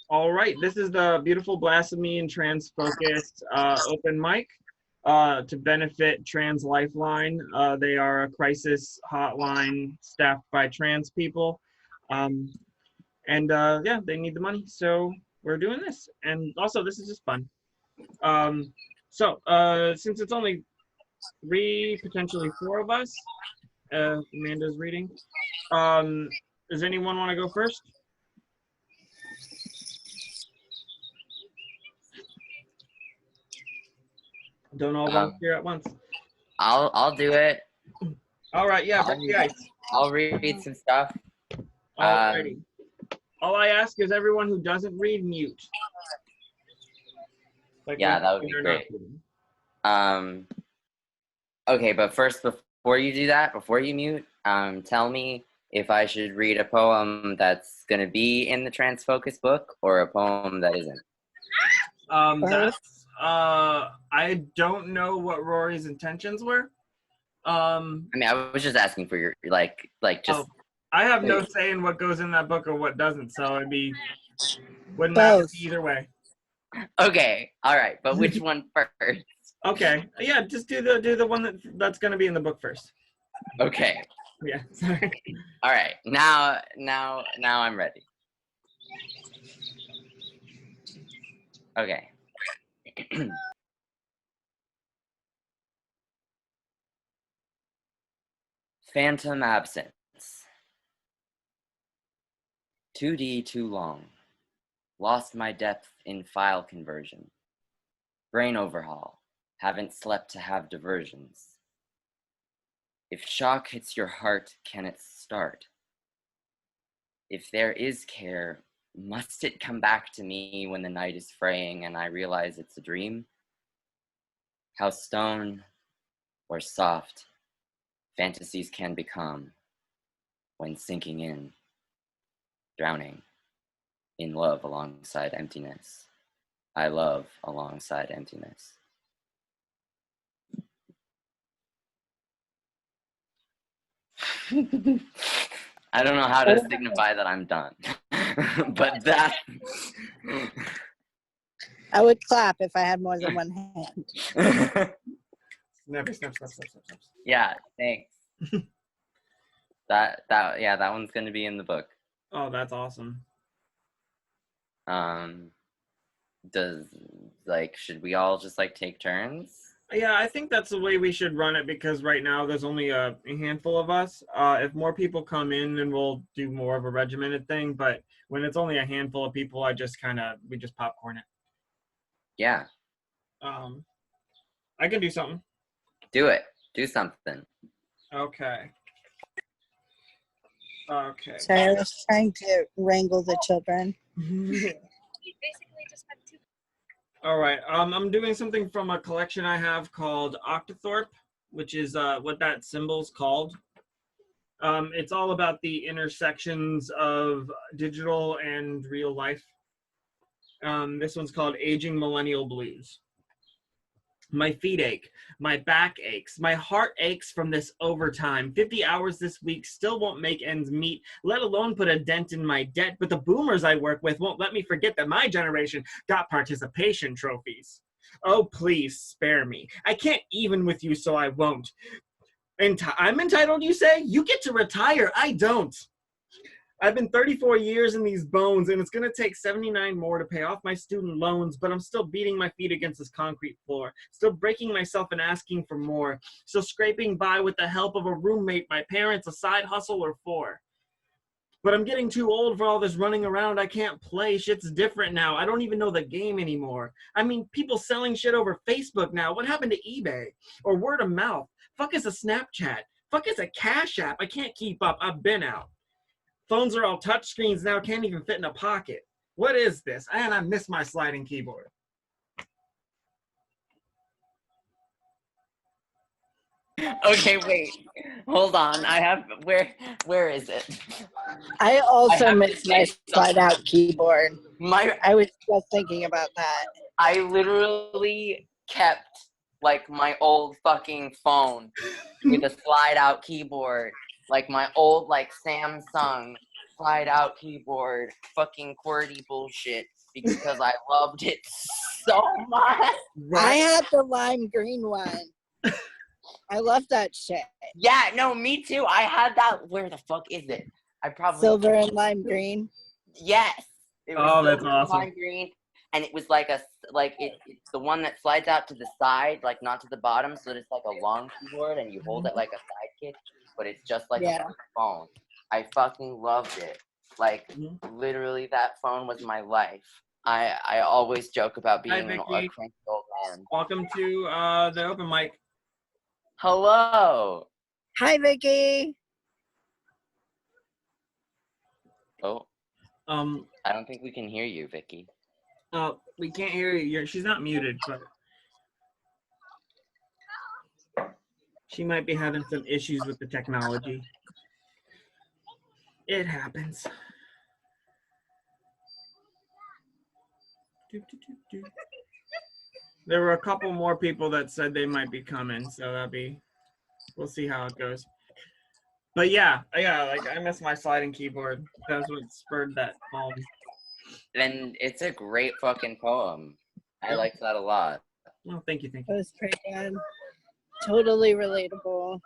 All right, this is the Beautiful Blasphemy and TransFocus open mic to benefit Trans Lifeline. They are a crisis hotline staffed by trans people. Um, yeah, they need the money, so we're doing this. And also, this is just fun. Since it's only three, potentially four of us, Amanda's reading. Does anyone want to go first? Don't all volunteer at once. I'll do it. All right, yeah, break the ice. I'll read some stuff. Alrighty. All I ask is everyone who doesn't read, mute. Like yeah, that would be great. Okay, but first, before you do that, before you mute, tell me if I should read a poem that's going to be in the TransFocus book or a poem that isn't. I don't know what Rory's intentions were. I mean, I was just asking for your, like just. Oh, I have no say in what goes in that book or what doesn't, so wouldn't matter either way. Okay, all right, but which one first? Okay, yeah, just do the one that's going to be in the book first. Okay. Yeah, sorry. All right, now I'm ready. Okay. Phantom absence. 2D too long. Lost my depth in file conversion. Brain overhaul. Haven't slept to have diversions. If shock hits your heart, can it start? If there is care, must it come back to me when the night is fraying and I realize it's a dream? How stone or soft fantasies can become when sinking in, drowning in love alongside emptiness. I love alongside emptiness. I don't know how to signify that I'm done, but that. I would clap if I had more than one hand. Snap. Yeah, thanks. that one's gonna be in the book. Oh, that's awesome. Should we all just take turns? Yeah, I think that's the way we should run it because right now there's only a handful of us. If more people come in, then we'll do more of a regimented thing. But when it's only a handful of people, we just popcorn it. Yeah. I can do something. Do it. Do something. Okay. Sorry, I was trying to wrangle the children. All right. I'm doing something from a collection I have called Octothorpe, which is what that symbol's called. It's all about the intersections of digital and real life. This one's called Aging Millennial Blues. My feet ache, my back aches, my heart aches from this overtime. 50 hours this week still won't make ends meet, let alone put a dent in my debt. But the boomers I work with won't let me forget that my generation got participation trophies. Oh, please spare me. I can't even with you, so I won't. I'm entitled, you say? You get to retire. I don't. I've been 34 years in these bones, and it's going to take 79 more to pay off my student loans, but I'm still beating my feet against this concrete floor, still breaking myself and asking for more, still scraping by with the help of a roommate, my parents, a side hustle, or four. But I'm getting too old for all this running around. I can't play. Shit's different now. I don't even know the game anymore. I mean, people selling shit over Facebook now. What happened to eBay? Or word of mouth? Fuck is a Snapchat? Fuck is a Cash App? I can't keep up. I've been out. Phones are all touch screens now, can't even fit in a pocket. What is this? And I miss my sliding keyboard. Okay, wait. Hold on. Where is it? I also miss my slide out keyboard. I was just thinking about that. I literally kept my old fucking phone with a slide out keyboard. My old Samsung slide out keyboard, fucking QWERTY bullshit. because I loved it so much. I had the lime green one. I love that shit. Yeah, no, me too. I had that. Where the fuck is it? I probably Silver and lime green. Yes. It was Oh, that's silver and awesome. lime green, and it was it's the one that slides out to the side, like not to the bottom, so that it's like a long keyboard, and you hold it like a sidekick, but it's just like a phone. I fucking loved it. Like literally, that phone was my life. I always joke about being a cranky old man. Welcome to the open mic. Hello. Hi, Vicky. Oh. I don't think we can hear you, Vicky. Oh, we can't hear you. She's not muted, but she might be having some issues with the technology. It happens. There were a couple more people that said they might be coming, so we'll see how it goes. But yeah, like I miss my sliding keyboard. That's what spurred that poem. And it's a great fucking poem. I liked that a lot. Oh, thank you. It was pretty good. Totally relatable.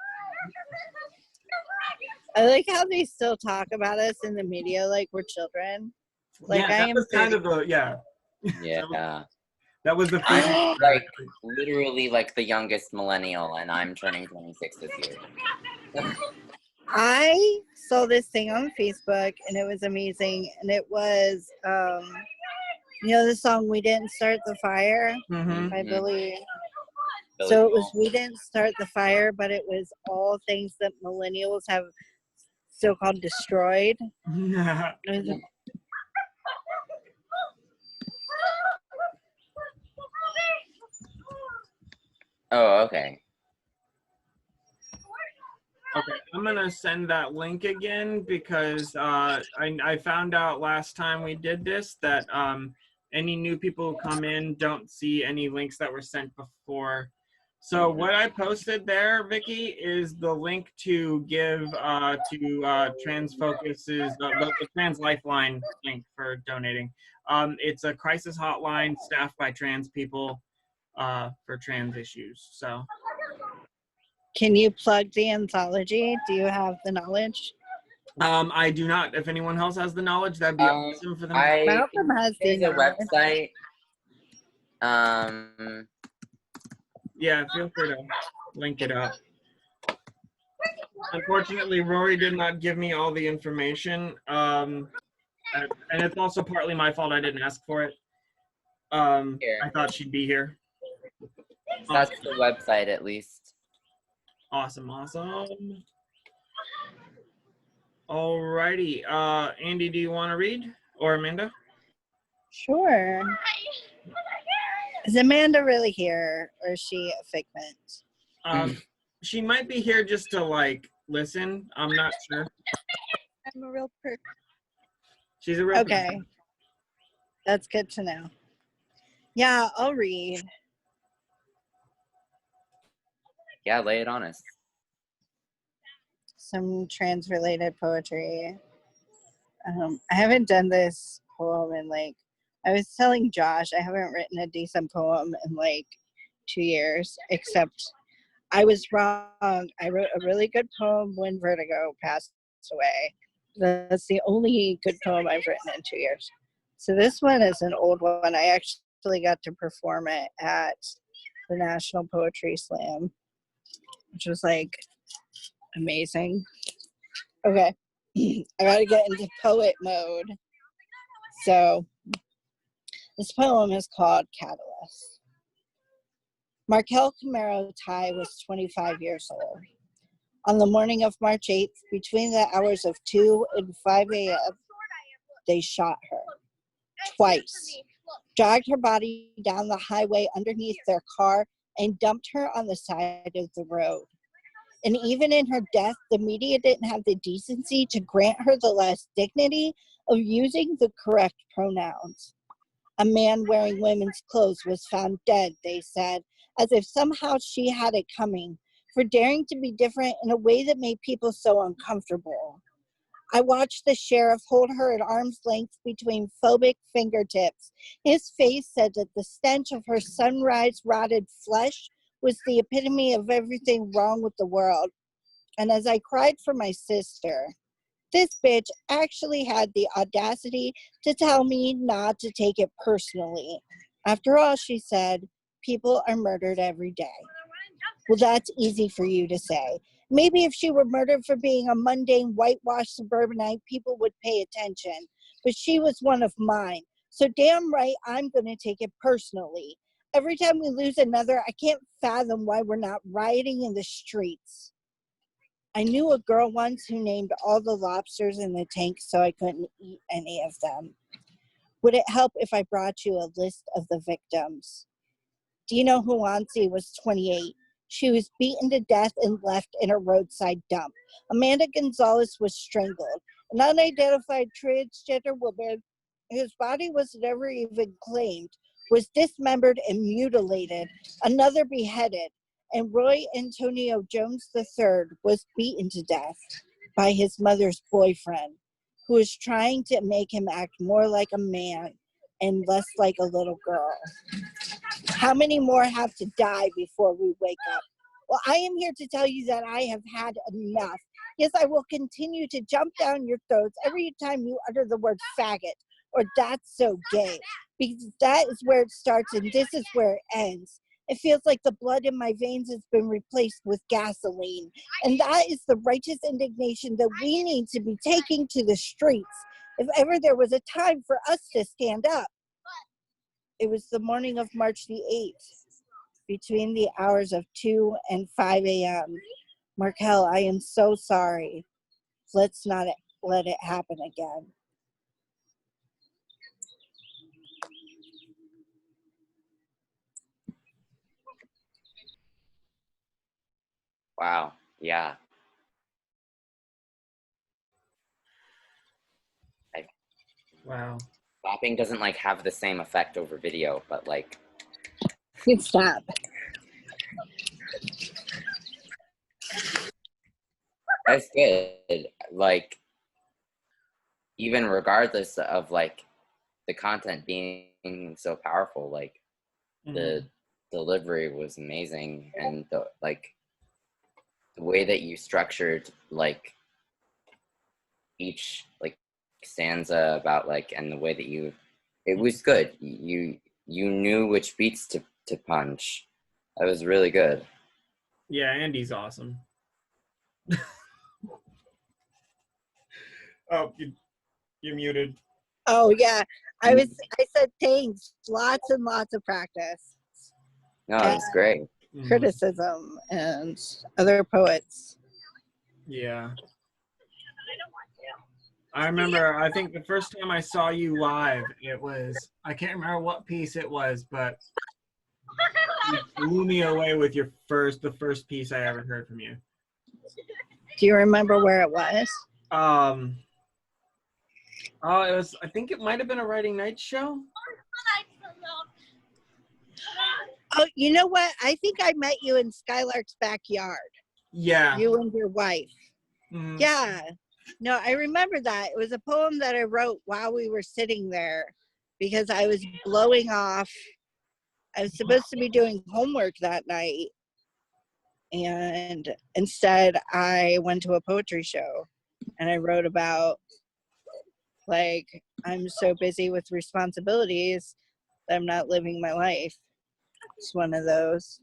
I like how they still talk about us in the media like we're children. Like yeah, that was kind of a Yeah. That was the like literally like the youngest millennial, and I'm turning 26 this year. I saw this thing on Facebook and it was amazing, and it was the song "We Didn't Start the Fire" by Billy. So it was "We Didn't Start the Fire," but it was all things that millennials have so-called destroyed. Oh, okay. Okay, I'm gonna send that link again because I found out last time we did this that any new people who come in don't see any links that were sent before. So what I posted there, Vicky, is the link to give to TransFocus's the Trans Lifeline link for donating. It's a crisis hotline staffed by trans people for trans issues. So. Can you plug the anthology? Do you have the knowledge? I do not. If anyone else has the knowledge, that'd be awesome for them. Malcolm has the website. Yeah, feel free to link it up. Unfortunately, Rory did not give me all the information, and it's also partly my fault. I didn't ask for it. I thought she'd be here. That's the website, at least. Awesome. Alrighty. Andy, do you want to read? Or Amanda? Sure. Is Amanda really here, or is she a figment? She might be here just to, like, listen. I'm not sure. I'm a real person. She's a real person. Okay. That's good to know. Yeah, I'll read. Yeah, lay it on us. Some trans-related poetry. I haven't done this poem in I was telling Josh, I haven't written a decent poem in 2 years, except I was wrong. I wrote a really good poem when Vertigo passed away. That's the only good poem I've written in 2 years. So this one is an old one. I actually got to perform it at the National Poetry Slam, which was amazing. Okay, I gotta get into poet mode. So this poem is called Catalyst. Markel Camaro Tai was 25 years old. On the morning of March 8th, between the hours of 2 and 5 a.m., they shot her twice, dragged her body down the highway underneath their car, and dumped her on the side of the road. And even in her death, the media didn't have the decency to grant her the last dignity of using the correct pronouns. A man wearing women's clothes was found dead, they said, as if somehow she had it coming, for daring to be different in a way that made people so uncomfortable. I watched the sheriff hold her at arm's length between phobic fingertips. His face said that the stench of her sunrise rotted flesh was the epitome of everything wrong with the world. And as I cried for my sister, this bitch actually had the audacity to tell me not to take it personally. After all, she said, people are murdered every day. Well, that's easy for you to say. Maybe if she were murdered for being a mundane, whitewashed suburbanite, people would pay attention. But she was one of mine. So damn right, I'm going to take it personally. Every time we lose another, I can't fathom why we're not rioting in the streets. I knew a girl once who named all the lobsters in the tank so I couldn't eat any of them. Would it help if I brought you a list of the victims? Dino Huansi was 28. She was beaten to death and left in a roadside dump. Amanda Gonzalez was strangled. An unidentified transgender woman, whose body was never even claimed, was dismembered and mutilated. Another beheaded. And Roy Antonio Jones III was beaten to death by his mother's boyfriend, who was trying to make him act more like a man and less like a little girl. How many more have to die before we wake up? Well, I am here to tell you that I have had enough. Yes, I will continue to jump down your throats every time you utter the word faggot or that's so gay, because that is where it starts and this is where it ends. It feels like the blood in my veins has been replaced with gasoline. And that is the righteous indignation that we need to be taking to the streets. If ever there was a time for us to stand up, it was the morning of March the 8th, between the hours of 2 and 5 a.m. Markel, I am so sorry. Let's not let it happen again. Wow. Yeah. Wow. Clapping doesn't like have the same effect over video, but like Good stop. that's good. Like even regardless of like the content being so powerful, like the delivery was amazing, and the way that you structured like each like stanza about like, and the way that it was good. You knew which beats to punch. That was really good. Yeah, Andy's awesome. Oh, you're muted. Oh yeah, I said thanks. Lots and lots of practice. No, it was great. Criticism and other poets. Yeah. I remember, I think the first time I saw you live, it was, I can't remember what piece it was, but you blew me away with the first piece I ever heard from you. Do you remember where it was? Oh, it was, I think it might have been a Writing Night show. Oh, you know what? I think I met you in Skylark's backyard. Yeah. You and your wife. Mm-hmm. Yeah. No, I remember that. It was a poem that I wrote while we were sitting there because I was blowing off. I was supposed to be doing homework that night. And instead, I went to a poetry show and I wrote about, like, I'm so busy with responsibilities that I'm not living my life. It's one of those.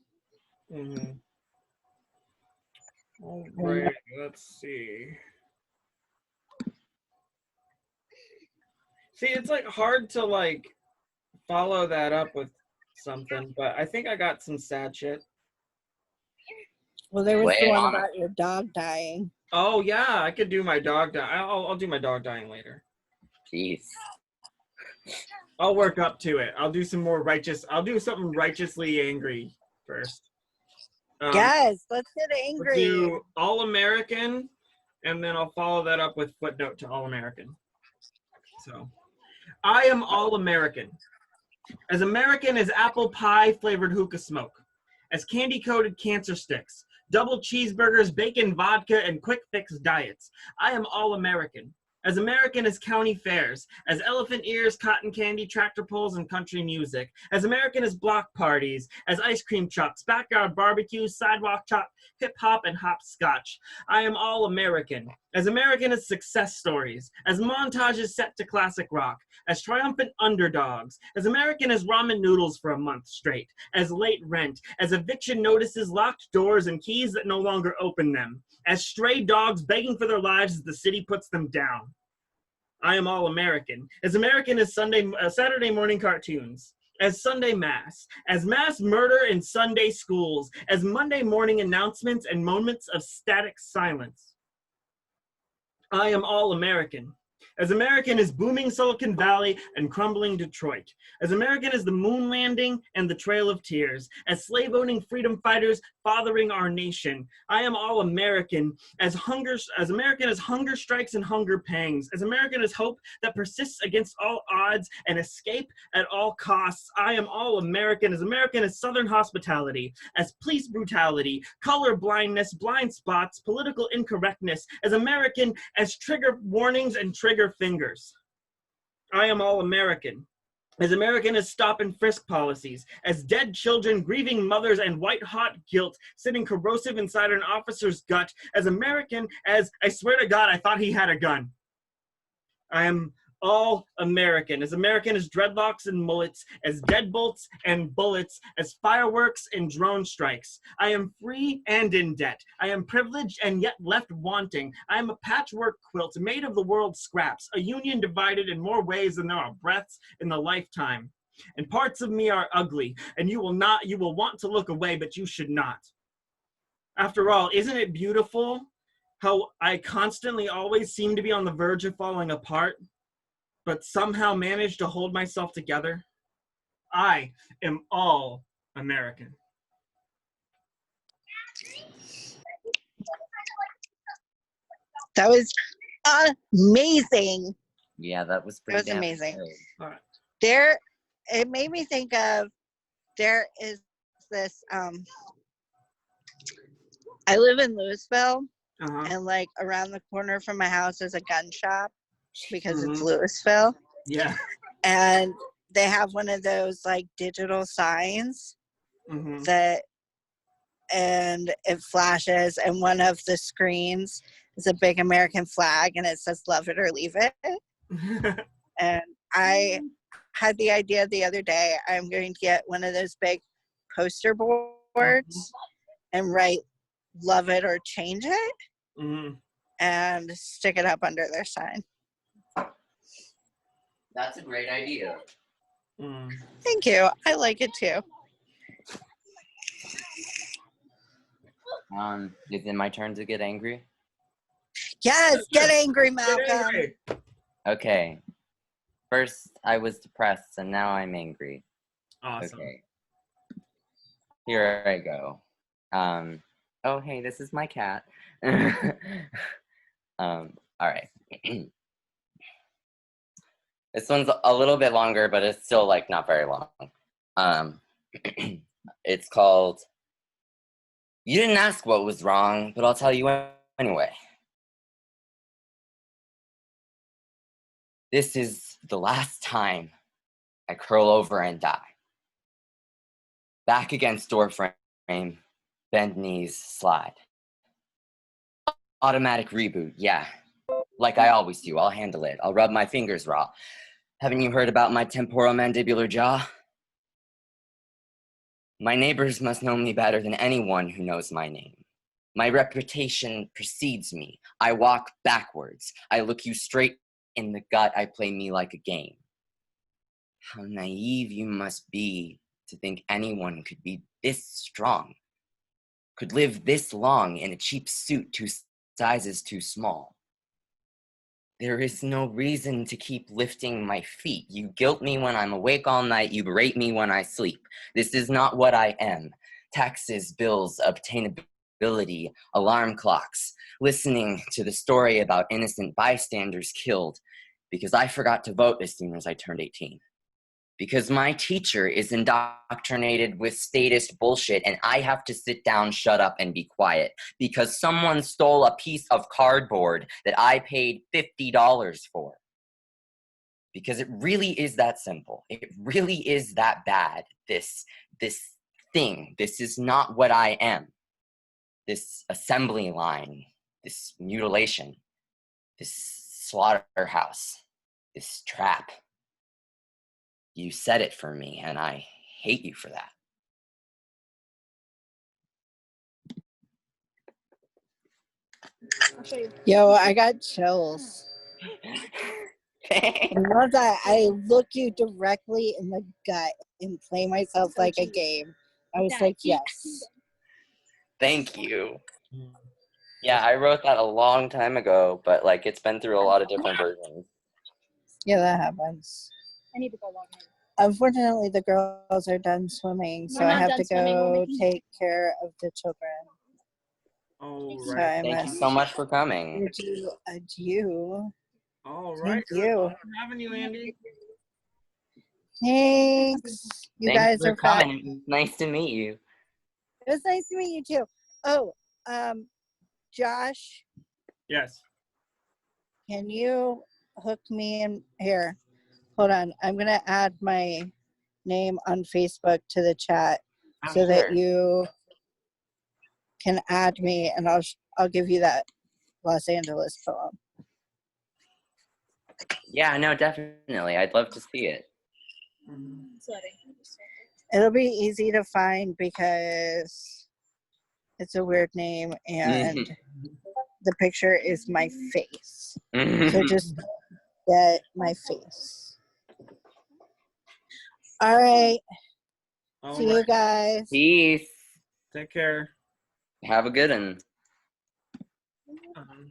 Mm-hmm. All right, let's see. See, it's like hard to like follow that up with something, but I think I got some sad shit. Well, there was the one about your dog dying. Oh yeah, I could do my dog dying. I'll do my dog dying later. Jeez. I'll work up to it. I'll do some more righteous. I'll do something righteously angry first. Yes, let's get angry. We'll do All American, and then I'll follow that up with footnote to All American. So, I am all American. As American as apple pie flavored hookah smoke, as candy coated cancer sticks, double cheeseburgers, bacon, vodka, and quick fix diets. I am all American. As American as county fairs, as elephant ears, cotton candy, tractor pulls, and country music, as American as block parties, as ice cream trucks, backyard barbecues, sidewalk chop, hip-hop, and hopscotch. I am all American. As American as success stories, as montages set to classic rock, as triumphant underdogs, as American as ramen noodles for a month straight, as late rent, as eviction notices, locked doors, and keys that no longer open them, as stray dogs begging for their lives as the city puts them down. I am all American. As American as Saturday morning cartoons, as Sunday mass, as mass murder in Sunday schools, as Monday morning announcements and moments of static silence. I am all American. As American as booming Silicon Valley and crumbling Detroit. As American as the moon landing and the Trail of Tears. As slave-owning freedom fighters fathering our nation. I am all American. As American as hunger strikes and hunger pangs. As American as hope that persists against all odds and escape at all costs. I am all American. As American as Southern hospitality. As police brutality, color blindness, blind spots, political incorrectness. As American as trigger warnings and trigger fingers. I am all American. As American as stop and frisk policies, as dead children, grieving mothers, and white-hot guilt sitting corrosive inside an officer's gut. As American as, I swear to God, I thought he had a gun. I am all American. As American as dreadlocks and mullets, as deadbolts and bullets, as fireworks and drone strikes. I am free and in debt. I am privileged and yet left wanting. I am a patchwork quilt made of the world's scraps, a union divided in more ways than there are breaths in the lifetime. And parts of me are ugly, and you will want to look away, but you should not. After all, isn't it beautiful how I constantly always seem to be on the verge of falling apart, but somehow manage to hold myself together? I am all American. That was amazing. Yeah, that was pretty That was damn amazing. good. All right. It made me think of, there is this, I live in Louisville, and like around the corner from my house is a gun shop because it's Louisville. Yeah. And they have one of those like digital signs that, and it flashes, and one of the screens is a big American flag and it says love it or leave it. And I had the idea the other day, I'm going to get one of those big poster boards and write love it or change it and stick it up under their sign. That's a great idea. Thank you. I like it too. Is it my turn to get angry? Yes, get angry, Get Malcolm. angry. Okay. First, I was depressed, and now I'm angry. Awesome. Okay. Here I go. Oh, hey, this is my cat. All right. This one's a little bit longer, but it's still, like, not very long. It's called, You Didn't Ask What Was Wrong, but I'll tell you anyway. This is the last time I curl over and die. Back against door frame, bend knees, slide. Automatic reboot, yeah. Like I always do, I'll handle it. I'll rub my fingers raw. Haven't you heard about my temporomandibular jaw? My neighbors must know me better than anyone who knows my name. My reputation precedes me. I walk backwards. I look you straight in the gut. I play me like a game. How naive you must be to think anyone could be this strong, could live this long in a cheap suit 2 sizes too small. There is no reason to keep lifting my feet. You guilt me when I'm awake all night. You berate me when I sleep. This is not what I am. Taxes, bills, obtainability, alarm clocks, listening to the story about innocent bystanders killed because I forgot to vote as soon as I turned 18. Because my teacher is indoctrinated with statist bullshit and I have to sit down, shut up, and be quiet because someone stole a piece of cardboard that I paid $50 for. Because it really is that simple. It really is that bad. This thing. This is not what I am. This assembly line, this mutilation, this slaughterhouse, this trap. You said it for me, and I hate you for that. I'll show you. Yo, I got chills. I love that. I look you directly in the gut and play myself like a game. I was like, yes. Thank you. Yeah, I wrote that a long time ago, but like it's been through a lot of different versions. Yeah, that happens. I need to go log in. Unfortunately, the girls are done swimming, so We're I not have done to swimming, we're go making- take care of the children. All So right. I Thank you must so much for coming. bid you adieu. All right. Thank you. Thanks for having you, Andy. Thanks. You Thanks guys for are fab. coming. It was nice to meet you. It was nice to meet you too. Oh, Josh, Yes. can you hook me in here? Hold on. I'm gonna add my name on Facebook to the chat so that you can add me, and I'll give you that Los Angeles poem. Yeah, no, definitely. I'd love to see it. It's loading. It'll be easy to find because it's a weird name and the picture is my face. So just get my face. All right. All See right. you guys. Peace. Take care. Have a good one. Um,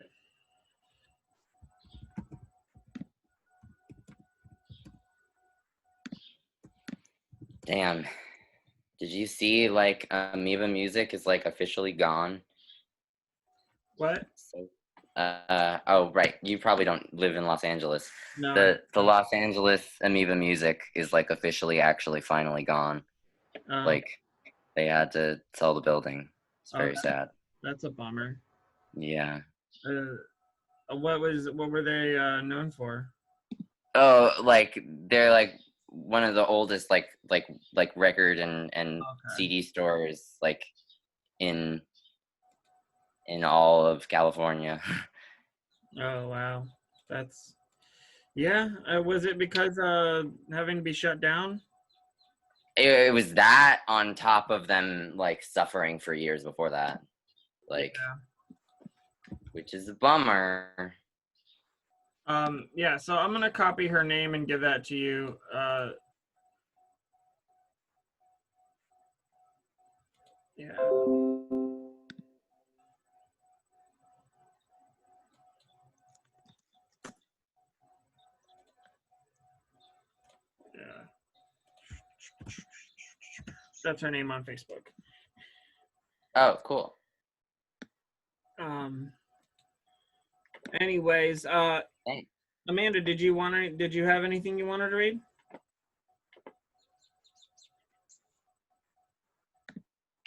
Damn. Did you see like Amoeba Music is like officially gone? what? So, oh right, you probably don't live in Los Angeles. No. The Los Angeles Amoeba Music is like officially actually finally gone. Like they had to sell the building. It's very sad. That's a bummer. Yeah. What were they known for? Oh, like they're like one of the oldest like record and Okay. CD stores like in all of California. Oh wow, that's yeah. Was it because having to be shut down? It was that on top of them like suffering for years before that, like, which is a bummer. Yeah. So I'm gonna copy her name and give that to you. Yeah. That's her name on Facebook. Oh, cool. Anyways, Thanks. Amanda, did you have anything you wanted to read?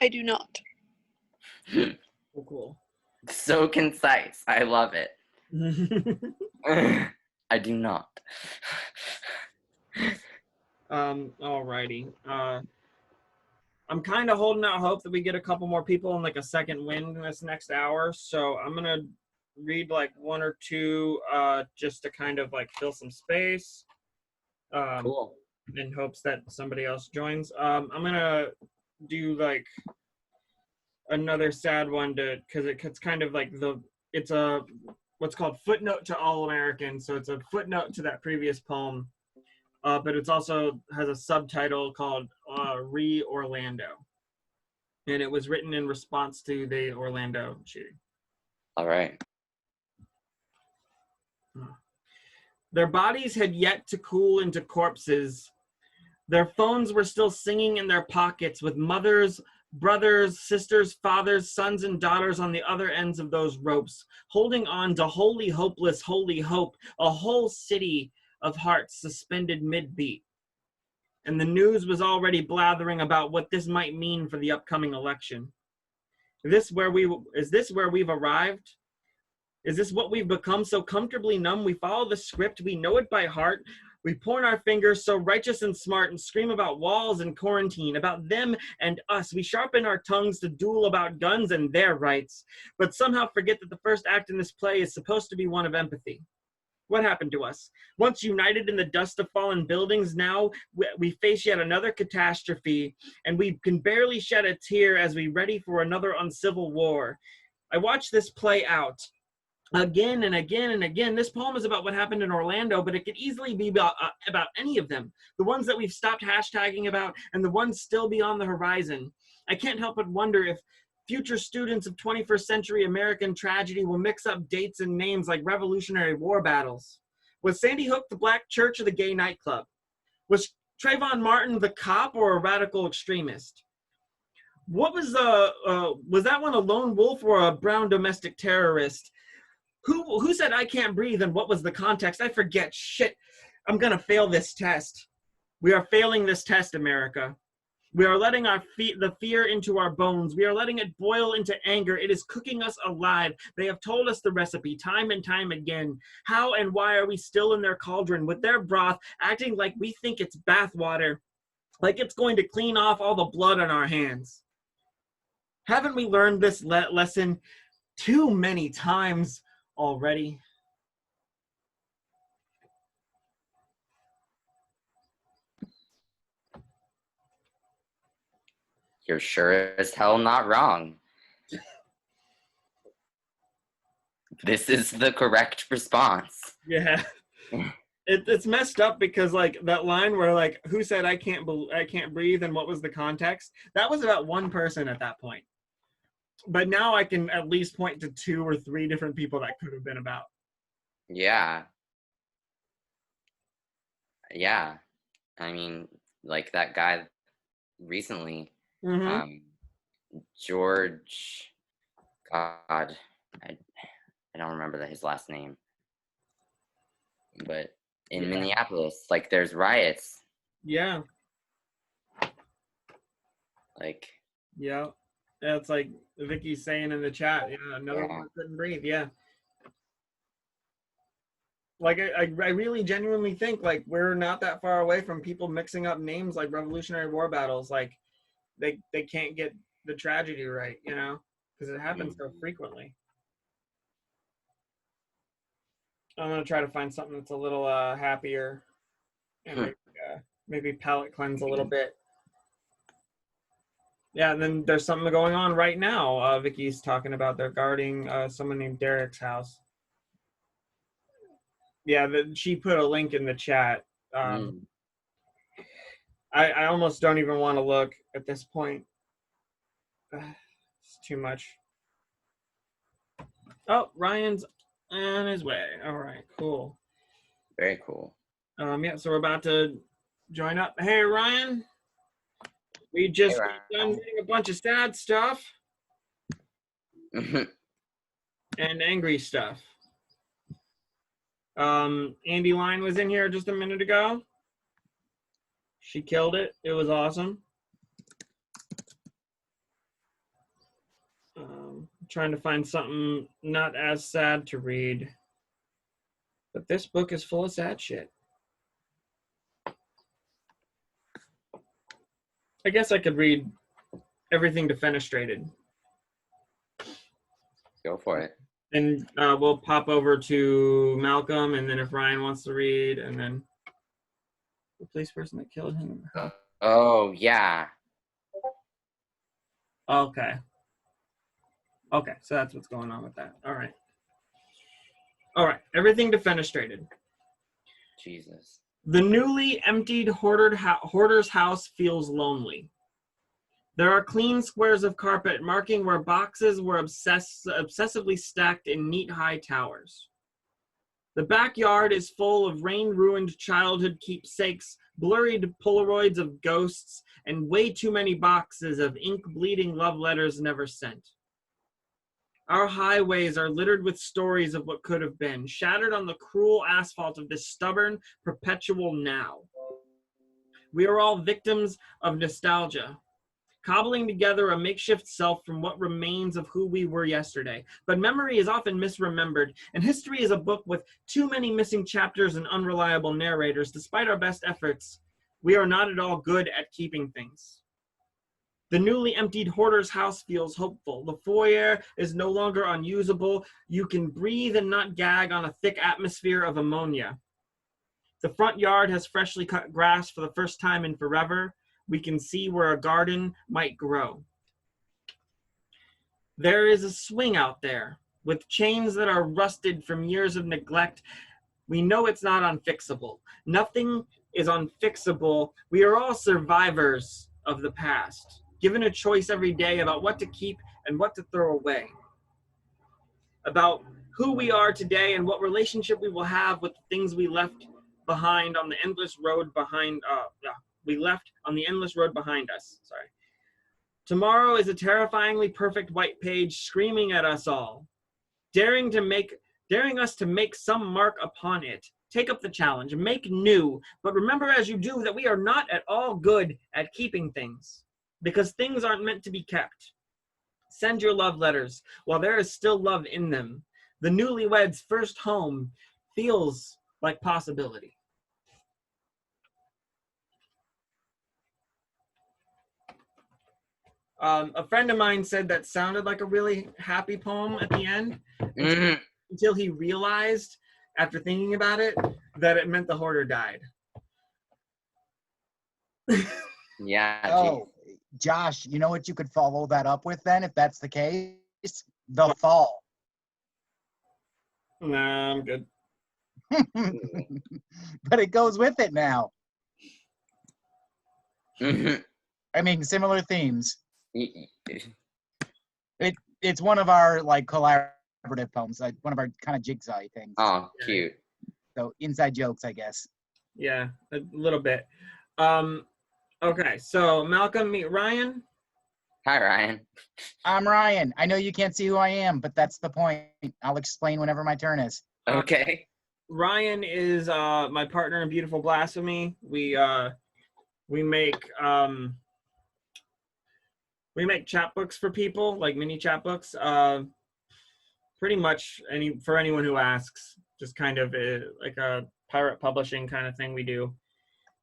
I do not. Oh, cool. So concise. I love it. I do not. Alrighty. I'm kind of holding out hope that we get a couple more people and like a second wind in this next hour. So I'm gonna read like one or two just to kind of like fill some space. Cool. In hopes that somebody else joins. I'm gonna do like another sad one because it's kind of like it's a what's called footnote to All American. So it's a footnote to that previous poem. But it's also has a subtitle called Re-Orlando. And it was written in response to the Orlando shooting. All right. Their bodies had yet to cool into corpses. Their phones were still singing in their pockets with mothers, brothers, sisters, fathers, sons, and daughters on the other ends of those ropes, holding on to wholly hopeless, holy hope, a whole city of hearts suspended mid-beat. and the news was already blathering about what this might mean for the upcoming election. Is this where we've arrived? Is this what we've become, so comfortably numb we follow the script, we know it by heart, we point our fingers so righteous and smart and scream about walls and quarantine, about them and us. We sharpen our tongues to duel about guns and their rights, but somehow forget that the first act in this play is supposed to be one of empathy. What happened to us? Once united in the dust of fallen buildings, now we face yet another catastrophe, and we can barely shed a tear as we ready for another uncivil war. I watched this play out again and again and again. This poem is about what happened in Orlando, but it could easily be about any of them. The ones that we've stopped hashtagging about and the ones still beyond the horizon. I can't help but wonder if future students of 21st century American tragedy will mix up dates and names like Revolutionary War battles. Was Sandy Hook the black church or the gay nightclub? Was Trayvon Martin the cop or a radical extremist? What was that one a lone wolf or a brown domestic terrorist? Who said I can't breathe, and what was the context? I forget. Shit. I'm gonna fail this test. We are failing this test, America. We are letting the fear into our bones. We are letting it boil into anger. It is cooking us alive. They have told us the recipe time and time again. How and why are we still in their cauldron with their broth, acting like we think it's bathwater, like it's going to clean off all the blood on our hands? Haven't we learned this lesson too many times already? You're sure as hell not wrong. This is the correct response. Yeah. It's messed up because like that line where like, who said I can't breathe and what was the context? That was about one person at that point. But now I can at least point to 2 or 3 different people that could have been about. Yeah. Yeah. I mean, like that guy recently, George, God, I don't remember his last name. But in Minneapolis, like there's riots. Yeah. Like. Yeah. It's like Vicky's saying in the chat, another one couldn't breathe. Yeah. Like I really genuinely think like we're not that far away from people mixing up names like Revolutionary War battles. Like they can't get the tragedy right, because it happens so frequently. I'm gonna try to find something that's a little happier and maybe palate cleanse a little bit. Yeah, and then there's something going on right now. Vicky's talking about they're guarding someone named Derek's house. Yeah, she put a link in the chat. I almost don't even want to look at this point. It's too much. Oh, Ryan's on his way. All right, cool. Very cool. Yeah, so we're about to join up. Hey, Ryan. We just got done reading a bunch of sad stuff and angry stuff. Andy Line was in here just a minute ago. She killed it. It was awesome. Trying to find something not as sad to read. But this book is full of sad shit. I guess I could read Everything Defenestrated. Go for it. And we'll pop over to Malcolm, and then if Ryan wants to read, and then the police person that killed him. Oh, yeah. Okay. Okay, so that's what's going on with that. All right. All right, Everything Defenestrated. Jesus. The newly emptied hoarder's house feels lonely. There are clean squares of carpet marking where boxes were obsessively stacked in neat high towers. The backyard is full of rain-ruined childhood keepsakes, blurred Polaroids of ghosts, and way too many boxes of ink-bleeding love letters never sent. Our highways are littered with stories of what could have been, shattered on the cruel asphalt of this stubborn, perpetual now. We are all victims of nostalgia, cobbling together a makeshift self from what remains of who we were yesterday. But memory is often misremembered, and history is a book with too many missing chapters and unreliable narrators. Despite our best efforts, we are not at all good at keeping things. The newly emptied hoarder's house feels hopeful. The foyer is no longer unusable. You can breathe and not gag on a thick atmosphere of ammonia. The front yard has freshly cut grass for the first time in forever. We can see where a garden might grow. There is a swing out there with chains that are rusted from years of neglect. We know it's not unfixable. Nothing is unfixable. We are all survivors of the past, given a choice every day about what to keep and what to throw away, about who we are today and what relationship we will have with the things we left behind on the endless road behind us. Sorry. Tomorrow is a terrifyingly perfect white page screaming at us all, daring us to make some mark upon it. Take up the challenge, make new, but remember as you do that we are not at all good at keeping things, because things aren't meant to be kept. Send your love letters while there is still love in them. The newlyweds' first home feels like possibility. A friend of mine said that sounded like a really happy poem at the end until he realized, after thinking about it, that it meant the hoarder died. Yeah. Oh, Josh, you know what you could follow that up with then, if that's the case? The Fall. Nah, I'm good. But it goes with it now. Mhm. I mean, similar themes. It's one of our like collaborative poems, like one of our kind of jigsaw things. Oh, cute. So inside jokes, I guess. Yeah, a little bit. Okay, so Malcolm, meet Ryan. Hi, Ryan. I'm Ryan. I know you can't see who I am, but that's the point. I'll explain whenever my turn is. Okay. Ryan is my partner in Beautiful Blasphemy. We make chapbooks for people, like mini chapbooks. Pretty much for anyone who asks, just kind of like a pirate publishing kind of thing we do.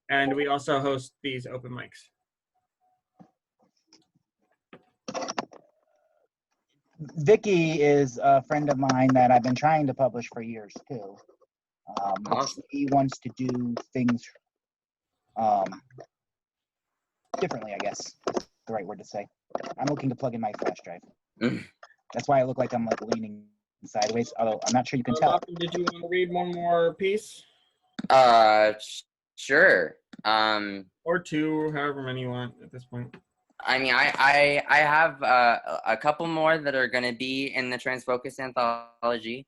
And we also host these open mics. Vicky is a friend of mine that I've been trying to publish for years too. Awesome. He wants to do things differently, I guess is the right word to say. I'm looking to plug in my flash drive. That's why I look like I'm like leaning sideways, although I'm not sure you can tell. Malcolm, did you want to read one more piece? Sure. Or two, however many you want at this point. I mean, I have a couple more that are going to be in the TransFocus anthology.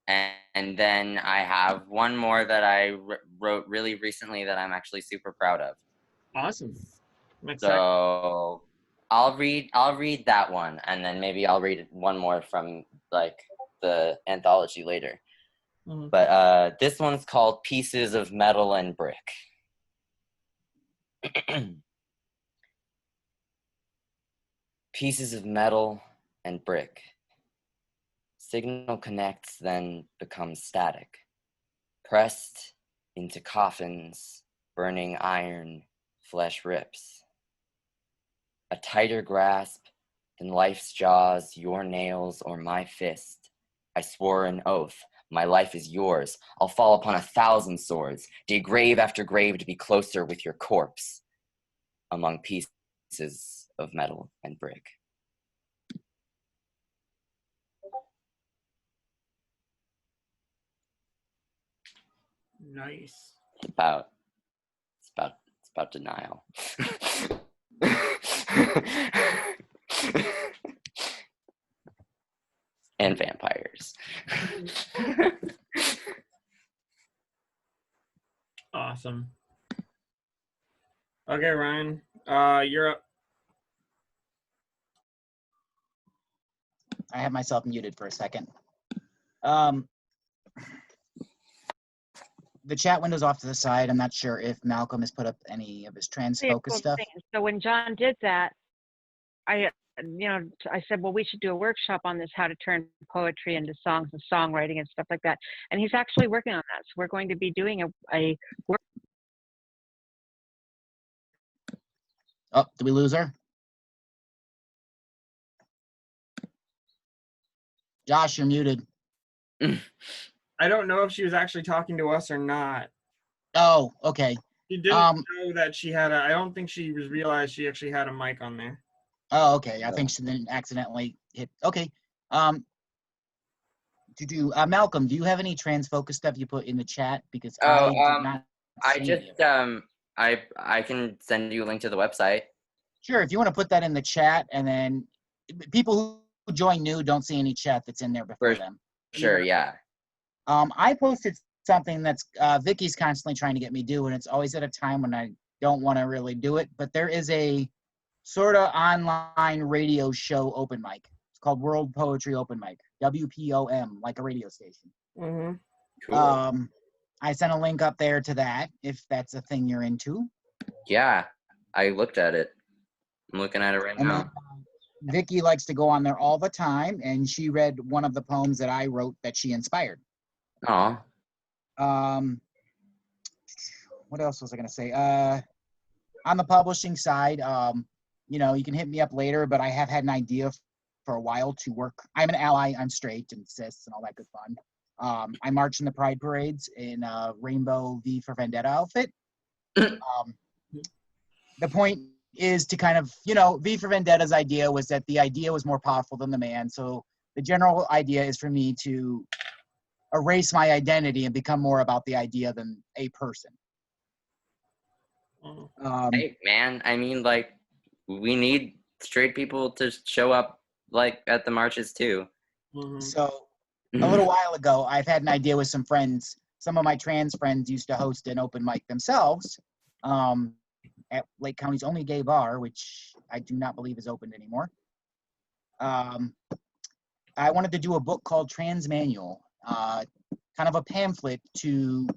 And then I have one more that I wrote really recently that I'm actually super proud of. Awesome. So I'll read that one, and then maybe I'll read one more from like the anthology later. But this one's called Pieces of Metal and Brick. Pieces of metal and brick. Signal connects, then becomes static. Pressed into coffins, burning iron, flesh rips. A tighter grasp than life's jaws, your nails or my fist. I swore an oath, my life is yours. I'll fall upon 1,000 swords, dig grave after grave to be closer with your corpse. Among pieces of metal and brick. Nice. It's about denial. And vampires. Awesome. Okay, Ryan, you're up. I have myself muted for a second. the chat window's off to the side. I'm not sure if Malcolm has put up any of his Say a TransFocus cool stuff. thing. So when John did that, I said, well, we should do a workshop on this, how to turn poetry into songs and songwriting and stuff like that. And he's actually working on that. So we're going to be doing a work. Oh, did we lose her? Josh, you're muted. I don't know if she was actually talking to us or not. Oh, okay. She didn't know that she had I don't think she realized she actually had a mic on there. Oh, okay. I think she didn't accidentally hit. Okay. Malcolm, do you have any TransFocus stuff you put in the chat? Because I did not. I see just it. I can send you a link to the website. Sure, if you want to put that in the chat, and then people who join new don't see any chat that's in there before them. Sure, yeah. I posted something that's Vicky's constantly trying to get me do, and it's always at a time when I don't want to really do it. But there is a sort of online radio show open mic. It's called World Poetry Open Mic, WPOM, like a radio station. Mm-hmm. Cool. I sent a link up there to that if that's a thing you're into. Yeah, I looked at it. I'm looking at it right now. Vicky likes to go on there all the time, and she read one of the poems that I wrote that she inspired. Oh. What else was I gonna say? On the publishing side, you can hit me up later, but I have had an idea for a while to work. I'm an ally. I'm straight and cis and all that good fun. I march in the pride parades in a rainbow V for Vendetta outfit. The point is to kind of, V for Vendetta's idea was that the idea was more powerful than the man. So the general idea is for me to erase my identity and become more about the idea than a person. Hey, man, I mean, like, we need straight people to show up, like, at the marches, too. So a little while ago, I've had an idea with some friends. Some of my trans friends used to host an open mic themselves at Lake County's only gay bar, which I do not believe is open anymore. I wanted to do a book called Trans Manual, kind of a pamphlet to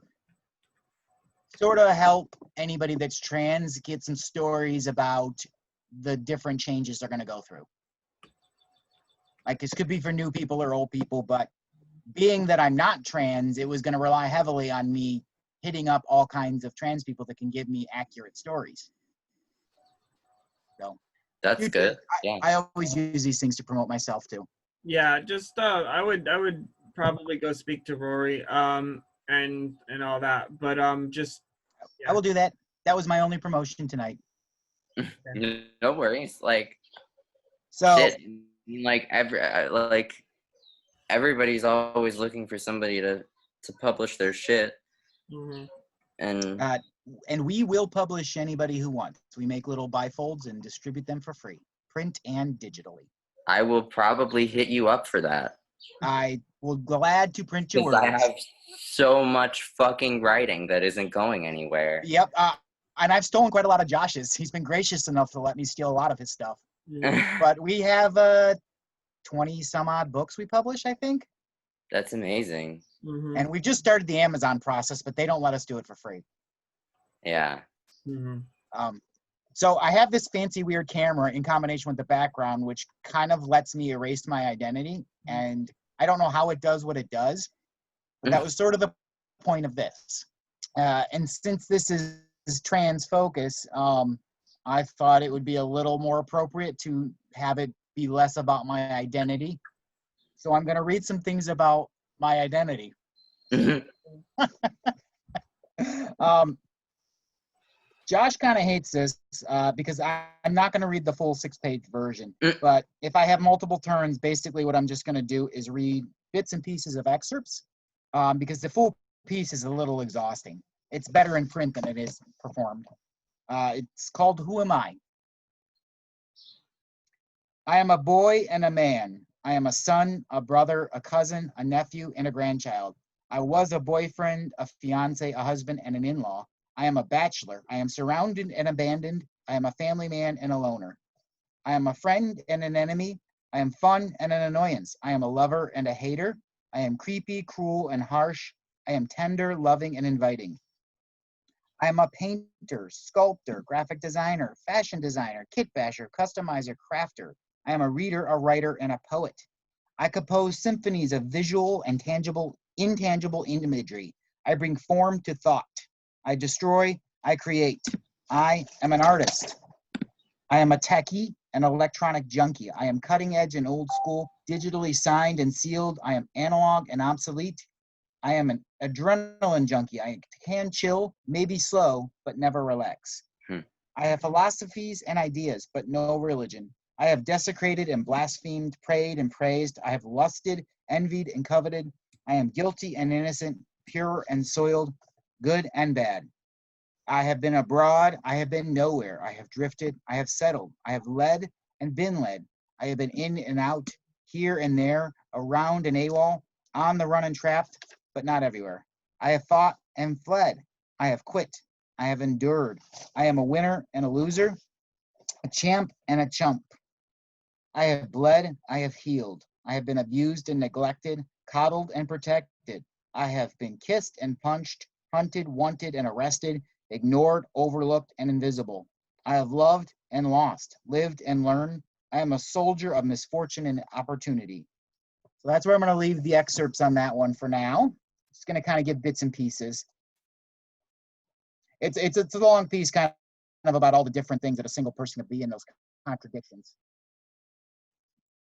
sort of help anybody that's trans get some stories about the different changes they're going to go through. Like, this could be for new people or old people, but being that I'm not trans, it was going to rely heavily on me hitting up all kinds of trans people that can give me accurate stories. So that's good. Yeah. I always use these things to promote myself too. Yeah, just I would probably go speak to Rory and all that, but just I will do that. That was my only promotion tonight. No worries. Like, so shit, like everybody's always looking for somebody to publish their shit. And we will publish anybody who wants. We make little bifolds and distribute them for free, print and digitally. I will probably hit you up for that. I will glad to print your words. I have so much fucking writing that isn't going anywhere. Yep. And I've stolen quite a lot of Josh's. He's been gracious enough to let me steal a lot of his stuff. But we have 20 some odd books we publish, I think. That's amazing. And we just started the Amazon process, but they don't let us do it for free. Yeah. So I have this fancy weird camera in combination with the background, which kind of lets me erase my identity. And I don't know how it does what it does, but that was sort of the point of this. And since this is trans focus, I thought it would be a little more appropriate to have it be less about my identity. So I'm going to read some things about my identity. Josh kind of hates this because I'm not going to read the full 6-page version. But if I have multiple turns, basically what I'm just going to do is read bits and pieces of excerpts because the full piece is a little exhausting. It's better in print than it is performed. It's called Who Am I? I am a boy and a man. I am a son, a brother, a cousin, a nephew, and a grandchild. I was a boyfriend, a fiance, a husband, and an in-law. I am a bachelor. I am surrounded and abandoned. I am a family man and a loner. I am a friend and an enemy. I am fun and an annoyance. I am a lover and a hater. I am creepy, cruel, and harsh. I am tender, loving, and inviting. I am a painter, sculptor, graphic designer, fashion designer, kit basher, customizer, crafter. I am a reader, a writer, and a poet. I compose symphonies of visual and intangible imagery. I bring form to thought. I destroy, I create. I am an artist. I am a techie, an electronic junkie. I am cutting edge and old school, digitally signed and sealed. I am analog and obsolete. I am an adrenaline junkie. I can chill, maybe slow, but never relax. I have philosophies and ideas, but no religion. I have desecrated and blasphemed, prayed and praised. I have lusted, envied, and coveted. I am guilty and innocent, pure and soiled, good and bad. I have been abroad. I have been nowhere. I have drifted. I have settled. I have led and been led. I have been in and out, here and there, around and AWOL, on the run and trapped, but not everywhere. I have fought and fled. I have quit. I have endured. I am a winner and a loser, a champ and a chump. I have bled. I have healed. I have been abused and neglected, coddled and protected. I have been kissed and punched, hunted, wanted, and arrested, ignored, overlooked, and invisible. I have loved and lost, lived and learned. I am a soldier of misfortune and opportunity. So that's where I'm going to leave the excerpts on that one for now. Just going to kind of give bits and pieces. It's a long piece kind of about all the different things that a single person could be in those contradictions.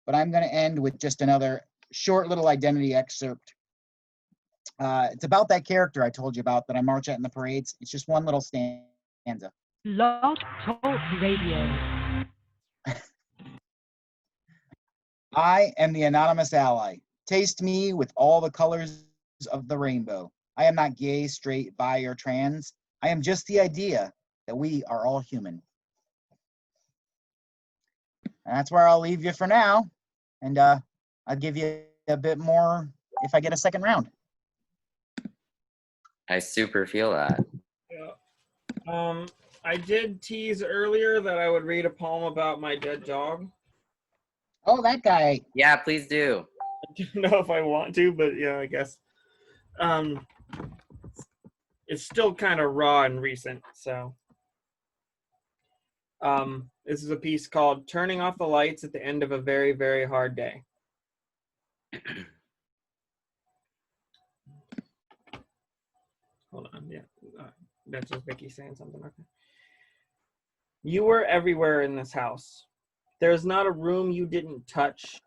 But I'm going to end with just another short little identity excerpt. It's about that character I told you about that I march at in the parades. It's just one little stanza. Blog Talk Radio. I am the anonymous ally. Taste me with all the colors of the rainbow. I am not gay, straight, bi, or trans. I am just the idea that we are all human. And that's where I'll leave you for now. And I'll give you a bit more if I get a second round. I super feel that. Yeah. I did tease earlier that I would read a poem about my dead dog. Oh, that guy. Yeah, please do. I don't know if I want to, but yeah, I guess. It's still kind of raw and recent, so. This is a piece called Turning Off the Lights at the End of a Very, Very Hard Day. Hold on, yeah. That's just Vicky saying something. Okay. You were everywhere in this house. There is not a room you didn't touch.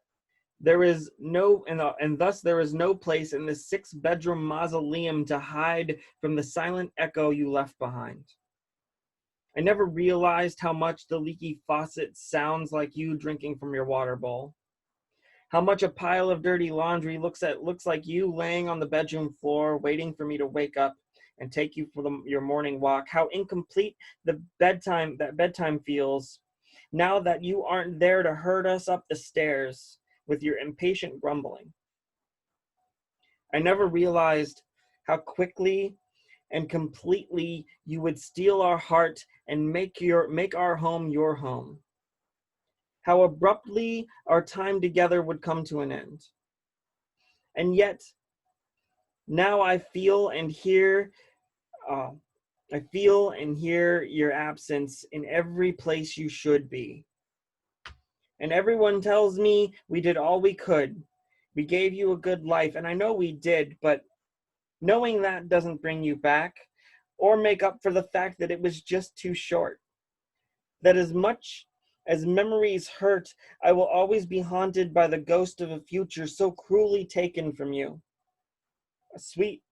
There is no, and thus there is no place in this 6-bedroom mausoleum to hide from the silent echo you left behind. I never realized how much the leaky faucet sounds like you drinking from your water bowl. How much a pile of dirty laundry looks like you laying on the bedroom floor, waiting for me to wake up and take you for your morning walk. How incomplete that bedtime feels now that you aren't there to herd us up the stairs with your impatient grumbling. I never realized how quickly and completely you would steal our heart and make our home your home. How abruptly our time together would come to an end. And yet, now I feel and hear your absence in every place you should be. And everyone tells me we did all we could. We gave you a good life, and I know we did, but knowing that doesn't bring you back or make up for the fact that it was just too short. That as much as memories hurt, I will always be haunted by the ghost of a future so cruelly taken from you. A sweet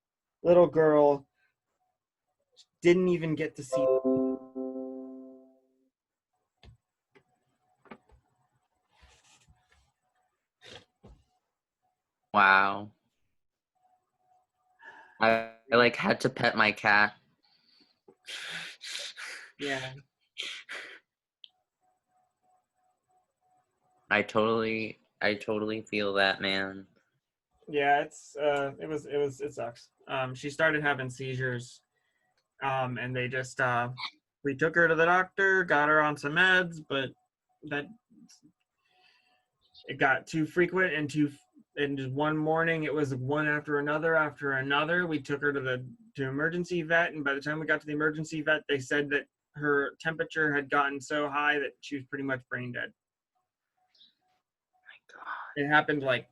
little girl didn't even get to see. Wow. I like had to pet my cat. Yeah. I totally feel that, man. Yeah, it sucks. She started having seizures, and they just we took her to the doctor, got her on some meds, but that it got too frequent and too and just one morning it was one after another. We took her to emergency vet, and by the time we got to the emergency vet, they said that her temperature had gotten so high that she was pretty much brain dead. My God, It happened like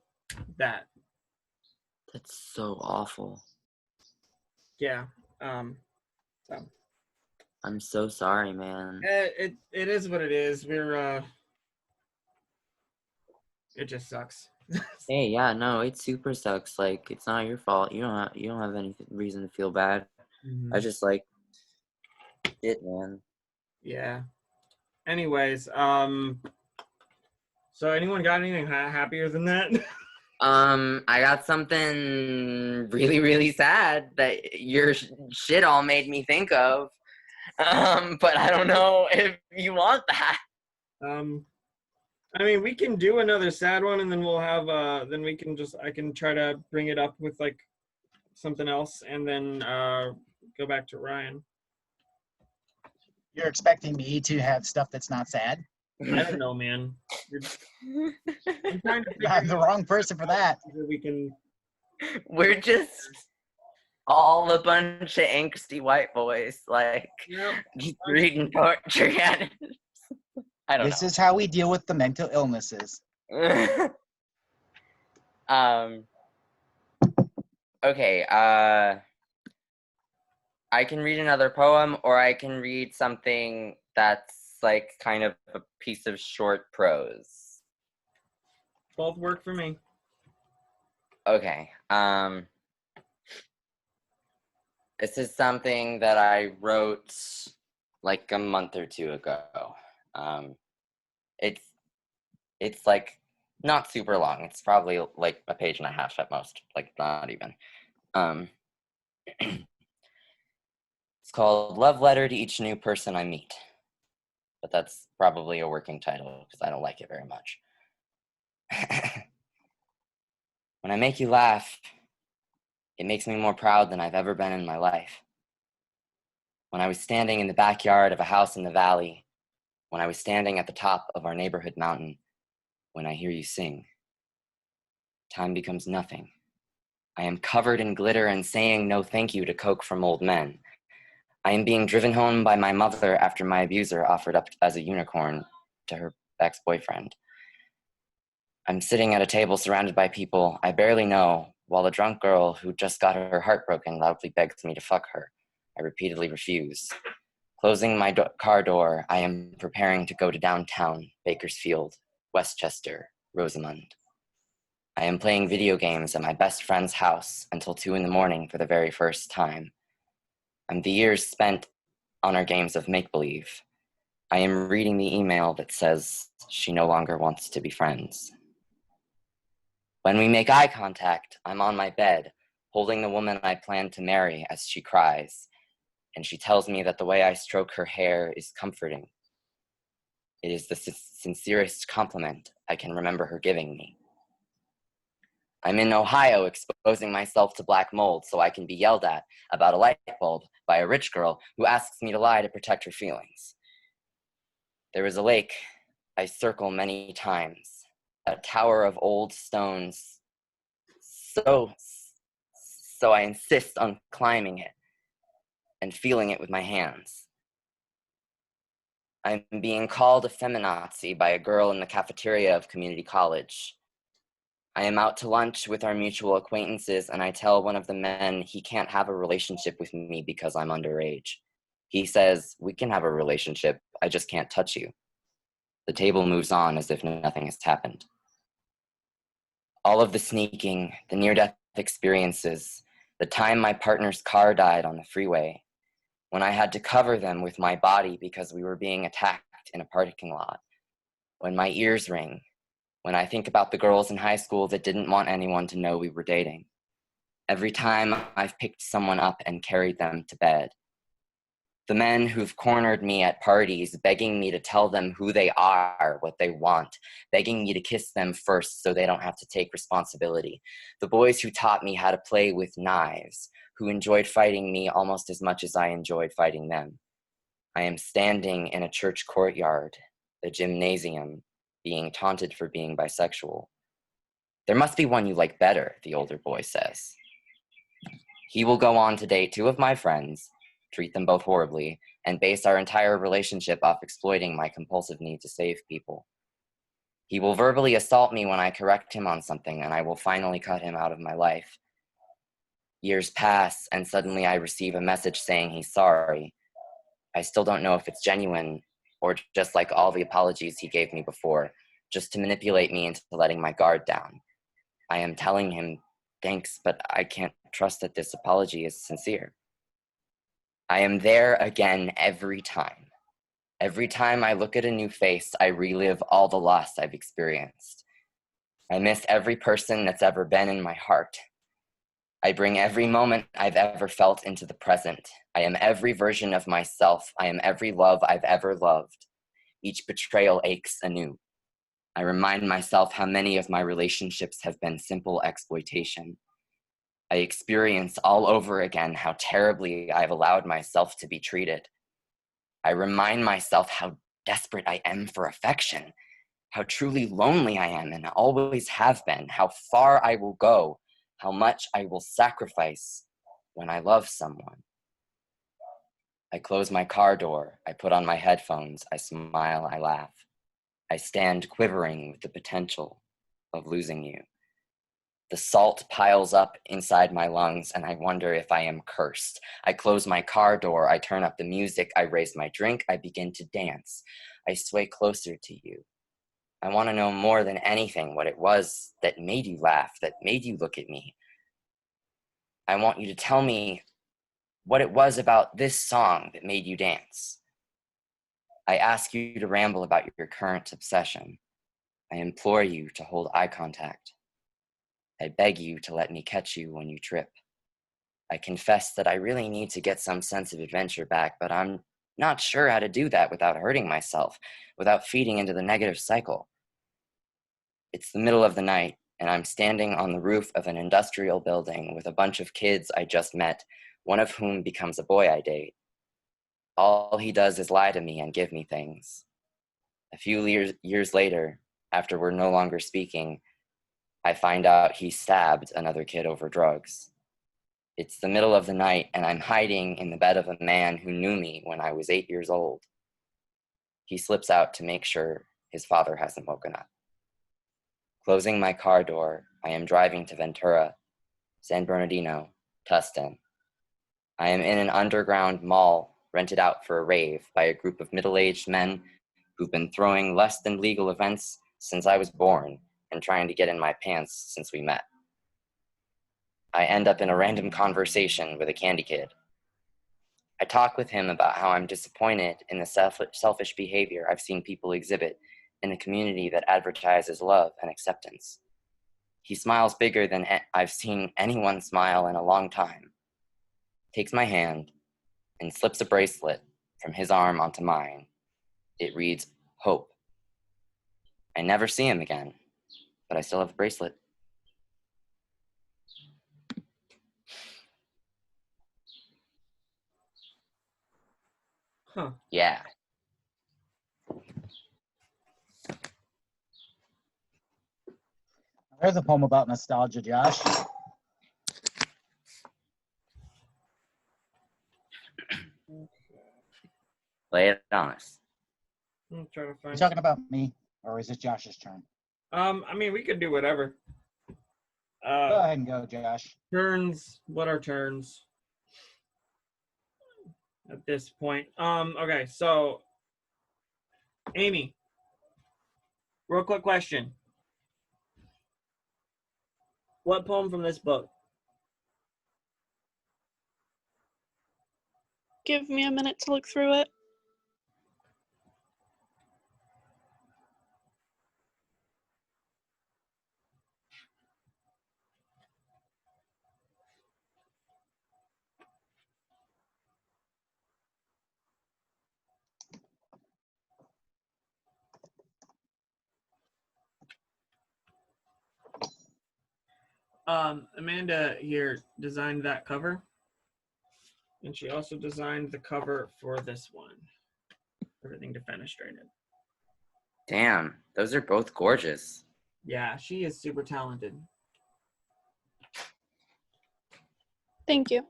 that. that's so awful. Yeah. So I'm so sorry, man. it is what it is. It just sucks. Hey, yeah, no, it super sucks. Like, it's not your fault. You don't have any reason to feel bad. I just like it, man. Yeah. Anyways, so anyone got anything happier than that? I got something really, really sad that your shit all made me think of. But I don't know if you want that. I mean, we can do another sad one, and then we'll have then we can I can try to bring it up with like something else, and then go back to Ryan. You're expecting me to have stuff that's not sad? I don't know, man. I'm trying to figure I'm the out wrong person for that. whether we can. We're just all a bunch of angsty white boys, like, Yep. just reading poetry at it. I don't This is how we deal with the mental illnesses. know. Okay, I can read another poem, or I can read something that's like kind of a piece of short prose. Both work for me. Okay, this is something that I wrote like a month or two ago. It's like not super long. It's probably like a page and a half at most, like not even. It's called Love Letter to Each New Person I Meet. But that's probably a working title because I don't like it very much. When I make you laugh, it makes me more proud than I've ever been in my life. When I was standing in the backyard of a house in the valley, when I was standing at the top of our neighborhood mountain, when I hear you sing, time becomes nothing. I am covered in glitter and saying no thank you to Coke from old men. I am being driven home by my mother after my abuser offered up as a unicorn to her ex-boyfriend. I'm sitting at a table surrounded by people I barely know, while a drunk girl who just got her heart broken loudly begs me to fuck her. I repeatedly refuse. Closing my car door, I am preparing to go to downtown, Bakersfield, Westchester, Rosamond. I am playing video games at my best friend's house until 2 a.m. for the very first time. The years spent on our games of make-believe. I am reading the email that says she no longer wants to be friends. When we make eye contact, I'm on my bed, holding the woman I plan to marry as she cries, and she tells me that the way I stroke her hair is comforting. It is the sincerest compliment I can remember her giving me. I'm in Ohio exposing myself to black mold so I can be yelled at about a light bulb by a rich girl who asks me to lie to protect her feelings. There is a lake I circle many times, a tower of old stones, so I insist on climbing it and feeling it with my hands. I'm being called a feminazi by a girl in the cafeteria of community college. I am out to lunch with our mutual acquaintances, and I tell one of the men he can't have a relationship with me because I'm underage. He says, we can have a relationship, I just can't touch you. The table moves on as if nothing has happened. All of the sneaking, the near-death experiences, the time my partner's car died on the freeway, when I had to cover them with my body because we were being attacked in a parking lot, when my ears ring, when I think about the girls in high school that didn't want anyone to know we were dating. Every time I've picked someone up and carried them to bed. The men who've cornered me at parties, begging me to tell them who they are, what they want, begging me to kiss them first so they don't have to take responsibility. The boys who taught me how to play with knives, who enjoyed fighting me almost as much as I enjoyed fighting them. I am standing in a church courtyard, the gymnasium, being taunted for being bisexual. There must be one you like better, the older boy says. He will go on to date 2 of my friends, treat them both horribly, and base our entire relationship off exploiting my compulsive need to save people. He will verbally assault me when I correct him on something, and I will finally cut him out of my life. Years pass, and suddenly I receive a message saying he's sorry. I still don't know if it's genuine, or just like all the apologies he gave me before, just to manipulate me into letting my guard down. I am telling him thanks, but I can't trust that this apology is sincere. I am there again every time. Every time I look at a new face, I relive all the loss I've experienced. I miss every person that's ever been in my heart. I bring every moment I've ever felt into the present. I am every version of myself. I am every love I've ever loved. Each betrayal aches anew. I remind myself how many of my relationships have been simple exploitation. I experience all over again how terribly I've allowed myself to be treated. I remind myself how desperate I am for affection, how truly lonely I am and always have been, how far I will go, how much I will sacrifice when I love someone. I close my car door, I put on my headphones, I smile, I laugh. I stand quivering with the potential of losing you. The salt piles up inside my lungs, and I wonder if I am cursed. I close my car door, I turn up the music, I raise my drink, I begin to dance. I sway closer to you. I want to know more than anything what it was that made you laugh, that made you look at me. I want you to tell me what it was about this song that made you dance. I ask you to ramble about your current obsession. I implore you to hold eye contact. I beg you to let me catch you when you trip. I confess that I really need to get some sense of adventure back, but I'm not sure how to do that without hurting myself, without feeding into the negative cycle. It's the middle of the night, and I'm standing on the roof of an industrial building with a bunch of kids I just met, one of whom becomes a boy I date. All he does is lie to me and give me things. A few years later, after we're no longer speaking, I find out he stabbed another kid over drugs. It's the middle of the night, and I'm hiding in the bed of a man who knew me when I was 8 years old. He slips out to make sure his father hasn't woken up. Closing my car door, I am driving to Ventura, San Bernardino, Tustin. I am in an underground mall rented out for a rave by a group of middle-aged men who've been throwing less than legal events since I was born and trying to get in my pants since we met. I end up in a random conversation with a candy kid. I talk with him about how I'm disappointed in the selfish behavior I've seen people exhibit in a community that advertises love and acceptance. He smiles bigger than I've seen anyone smile in a long time, takes my hand, and slips a bracelet from his arm onto mine. It reads, Hope. I never see him again, but I still have the bracelet. Huh. Yeah. There's a poem about nostalgia, Josh. Lay it on us. I'm trying to You find. talking about me, or is it Josh's turn? I mean, we could do whatever. Go ahead and go, Josh. Turns. What are turns? At this point. Okay, so Amy, real quick question. What poem from this book? Give me a minute to look through it. Amanda here designed that cover. And she also designed the cover for this one. Everything defenestrated. Damn, those are both gorgeous. Yeah, she is super talented. Thank you.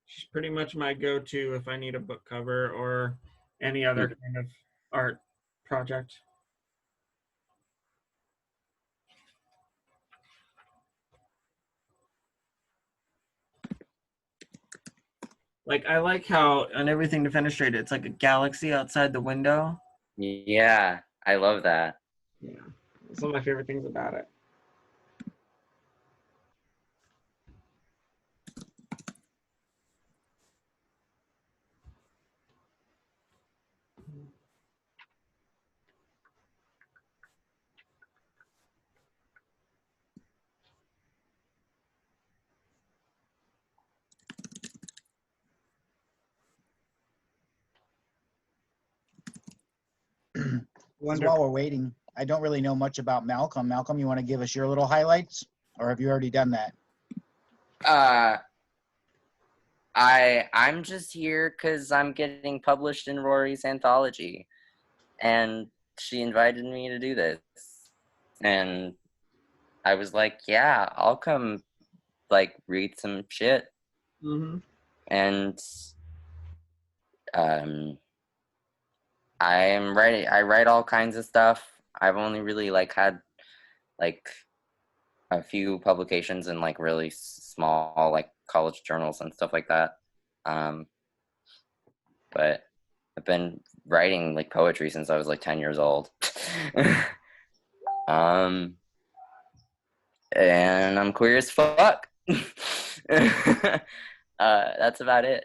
She's pretty much my go-to if I need a book cover or any other kind of art project. Like, I like how on Everything Defenestrated, it's like a galaxy outside the window. Yeah, I love that. Yeah, it's one of my favorite things about it. While we're waiting, I don't really know much about Malcolm. Malcolm, you want to give us your little highlights, or have you already done that? I'm just here because I'm getting published in Rory's anthology, and she invited me to do this, and I was like, yeah, I'll come, like, read some shit. Mm-hmm. And I write all kinds of stuff. I've only really like had like a few publications in like really small like college journals and stuff like that. But I've been writing like poetry since I was like 10 years old. And I'm queer as fuck. That's about it.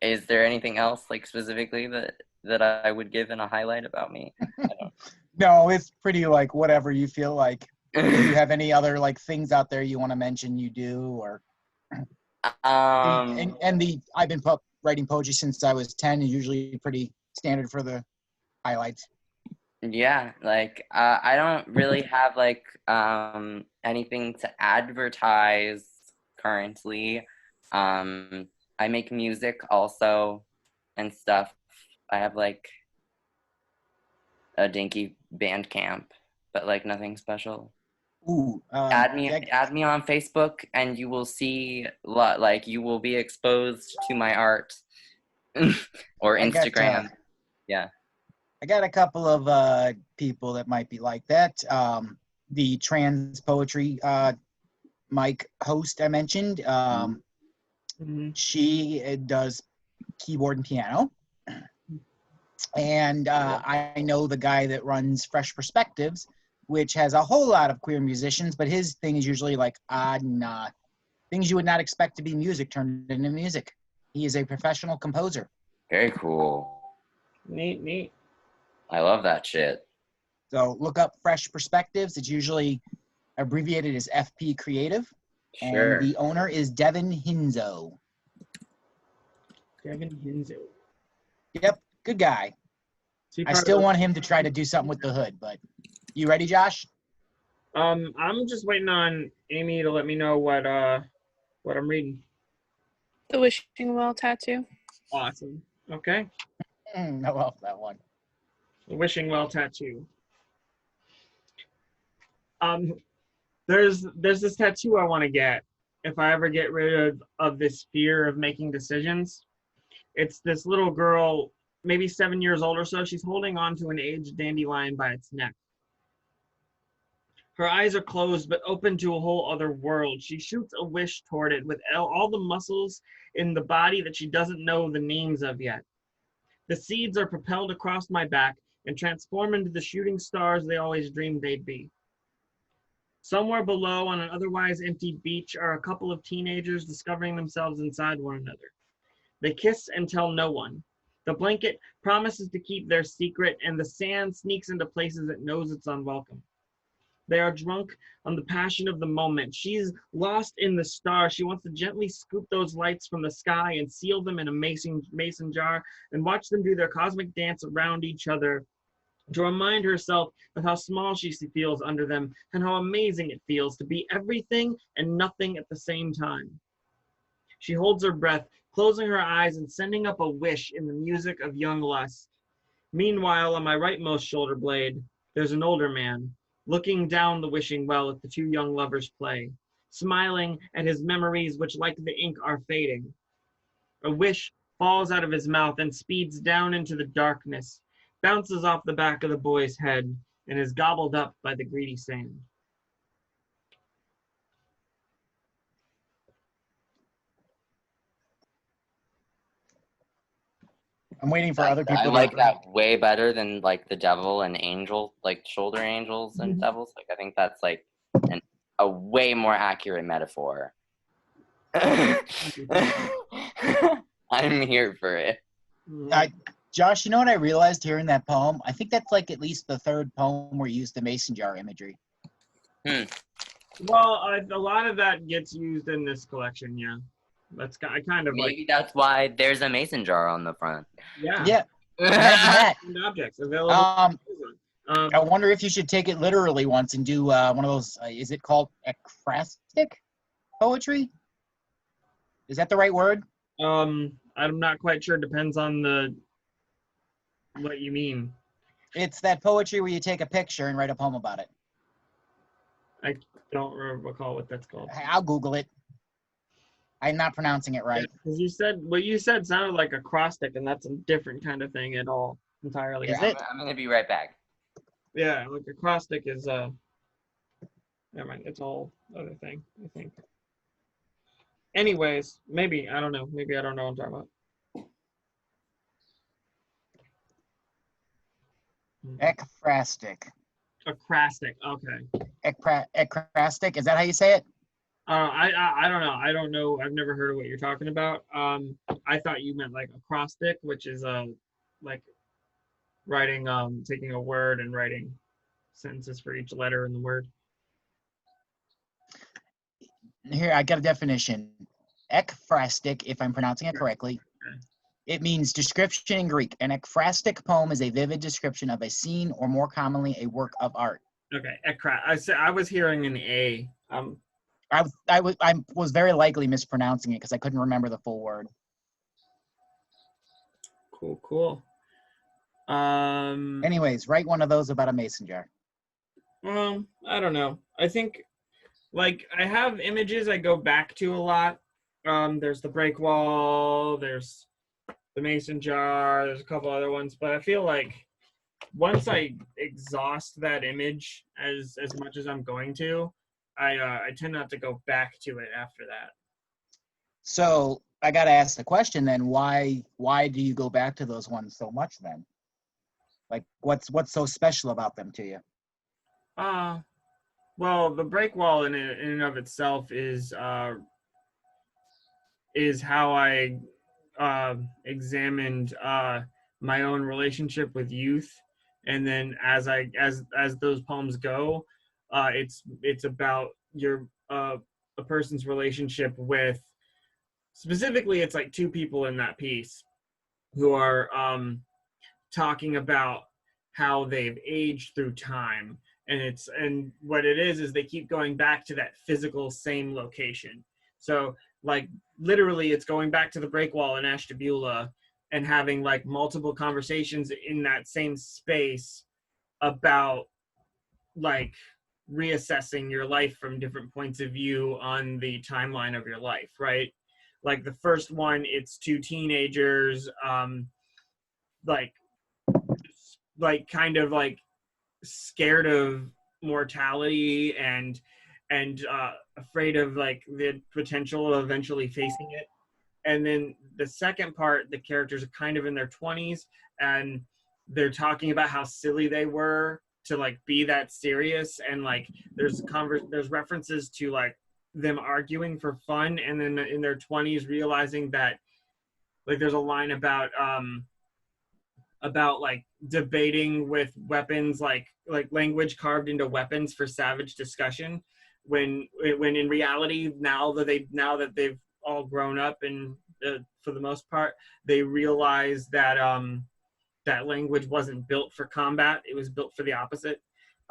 Is there anything else like specifically that I would give in a highlight about me? No, it's pretty like whatever you feel like. If you have any other like things out there you want to mention, you do, or I've been writing poetry since I was 10. Is usually pretty standard for the highlights. Yeah, like I don't really have like anything to advertise currently. I make music also and stuff. I have like a dinky band camp, but like nothing special. Ooh, add me on Facebook and you will see like you will be exposed to my art. Or Instagram. Yeah. I got a couple of people that might be like that. The trans poetry Mike host I mentioned. She does keyboard and piano. And I know the guy that runs Fresh Perspectives, which has a whole lot of queer musicians, but his thing is usually like odd and things you would not expect to be music turned into music. He is a professional composer. Very cool. Neat. I love that shit. So look up Fresh Perspectives. It's usually abbreviated as FP Creative. Sure. And the owner is Devin Hinzo. Yep, good guy. I still want him to try to do something with the hood, but you ready, Josh? I'm just waiting on Amy to let me know what I'm reading. The Wishing Well tattoo. Awesome. Okay. I love that one. The Wishing Well tattoo. There's this tattoo I want to get if I ever get rid of this fear of making decisions. It's this little girl, maybe 7 years old or so. She's holding on to an aged dandelion by its neck. Her eyes are closed but open to a whole other world. She shoots a wish toward it with all the muscles in the body that she doesn't know the names of yet. The seeds are propelled across my back and transform into the shooting stars they always dreamed they'd be. Somewhere below on an otherwise empty beach are a couple of teenagers discovering themselves inside one another. They kiss and tell no one. The blanket promises to keep their secret, and the sand sneaks into places it knows it's unwelcome. They are drunk on the passion of the moment. She's lost in the stars. She wants to gently scoop those lights from the sky and seal them in a mason jar and watch them do their cosmic dance around each other to remind herself of how small she feels under them and how amazing it feels to be everything and nothing at the same time. She holds her breath, closing her eyes and sending up a wish in the music of young lust. Meanwhile, on my rightmost shoulder blade, there's an older man, looking down the wishing well at the two young lovers play, smiling at his memories which like the ink are fading. A wish falls out of his mouth and speeds down into the darkness, bounces off the back of the boy's head, and is gobbled up by the greedy sand. I'm waiting for other people I to like agree. that way better than like the devil and angel, like shoulder angels and devils. Like I think that's like a way more accurate metaphor. I'm here for it. Josh, you know what I realized hearing that poem? I think that's like at least the third poem where you used the mason jar imagery. Well, a lot of that gets used in this collection, yeah. I kind of Maybe that's why there's a mason jar on the front. Yeah. Imagine that. Objects available. I wonder if you should take it literally once and do one of those. Is it called ekphrastic poetry? Is that the right word? I'm not quite sure. Depends on what you mean. It's that poetry where you take a picture and write a poem about it. I don't recall what that's called. I'll Google it. I'm not pronouncing it right. Because what you said sounded like acrostic, and that's a different kind of thing entirely. Is it? I'm gonna be right back. Yeah, like acrostic is never mind, it's all other thing, I think. Anyways, maybe I don't know what I'm talking about. Ekphrastic. Acrostic, okay. Ekphrastic, is that how you say it? I don't know. I don't know. I've never heard of what you're talking about. I thought you meant like acrostic, which is like writing, taking a word and writing sentences for each letter in the word. Here, I got a definition. Ekphrastic, if I'm pronouncing it correctly, it means description in Greek. An ekphrastic poem is a vivid description of a scene or more commonly a work of art. Okay, I was hearing an A. I was very likely mispronouncing it because I couldn't remember the full word. Cool. Anyways, write one of those about a mason jar. I don't know. I think, like, I have images I go back to a lot. There's the break wall, there's the mason jar, there's a couple other ones, but I feel like once I exhaust that image as much as I'm going to, I tend not to go back to it after that. So I got to ask the question then, why do you go back to those ones so much then? Like, what's so special about them to you? Well, the break wall in and of itself is how I examined my own relationship with youth, and then as those poems go, it's about a person's relationship with, specifically it's like two people in that piece who are talking about how they've aged through time, and what it is they keep going back to that physical same location. So like literally it's going back to the break wall in Ashtabula and having like multiple conversations in that same space about like reassessing your life from different points of view on the timeline of your life, right? Like the first one, it's two teenagers, like kind of like scared of mortality and afraid of like the potential of eventually facing it. And then the second part, the characters are kind of in their 20s and they're talking about how silly they were to like be that serious, and like there's references to like them arguing for fun, and then in their 20s realizing that like there's a line about like debating with weapons, like language carved into weapons for savage discussion, when in reality now that they've all grown up and for the most part they realize that that language wasn't built for combat, it was built for the opposite.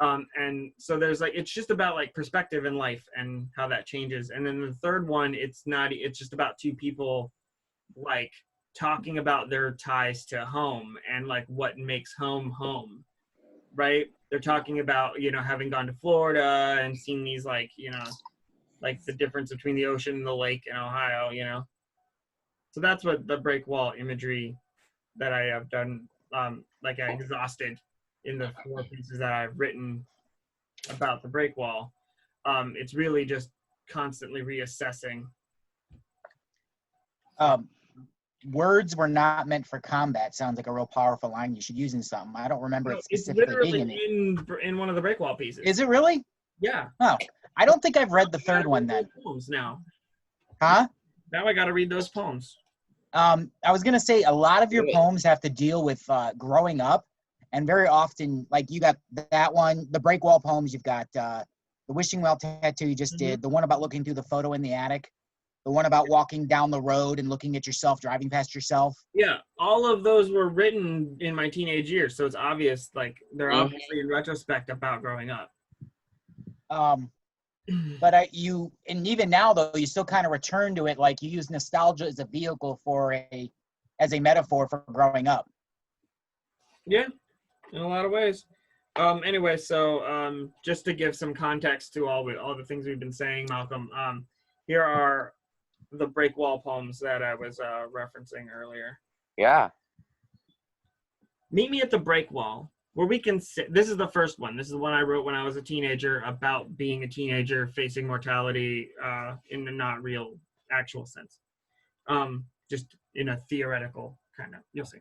And so there's like, it's just about like perspective in life and how that changes. And then the third one, it's just about two people like talking about their ties to home and like what makes home home, right? They're talking about, you know, having gone to Florida and seeing these like, you know, like the difference between the ocean and the lake in Ohio, you know? So that's what the break wall imagery that I have done, like I exhausted in the 4 pieces that I've written about the break wall. It's really just constantly reassessing. Words were not meant for combat sounds like a real powerful line you should use in something. I don't remember it It's specifically literally being in it. in one of the break wall pieces. Is it really? Yeah. Oh, I don't think I've read the third one then. Poems now. Huh? Now I got to read those poems. I was gonna say a lot of your poems have to deal with growing up, and very often, like you got that one, the break wall poems. You've got the wishing well tattoo you just did, the one about looking through the photo in the attic, the one about walking down the road and looking at yourself, driving past yourself. Yeah, all of those were written in my teenage years, so it's obvious, like they're obviously in retrospect about growing up. But and even now though, you still kind of return to it, like you use nostalgia as a vehicle as a metaphor for growing up. Yeah, in a lot of ways. Anyway, so just to give some context to all the things we've been saying, Malcolm, here are the break wall poems that I was referencing earlier. Yeah. Meet me at the break wall, where we can sit. This is the first one. This is the one I wrote when I was a teenager, about being a teenager facing mortality in a not real, actual sense. Just in a theoretical kind of, you'll see.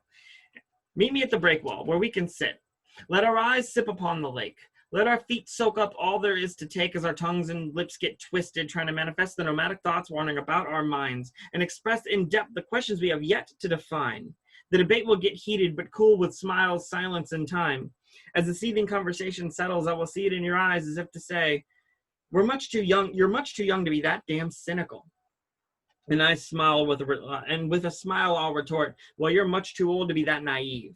Meet me at the break wall, where we can sit. Let our eyes sip upon the lake. Let our feet soak up all there is to take as our tongues and lips get twisted, trying to manifest the nomadic thoughts warning about our minds and express in depth the questions we have yet to define. The debate will get heated but cool with smiles, silence, and time. As the seething conversation settles, I will see it in your eyes as if to say, we're much too young. You're much too young to be that damn cynical. And I smile with a smile I'll retort, well, you're much too old to be that naive.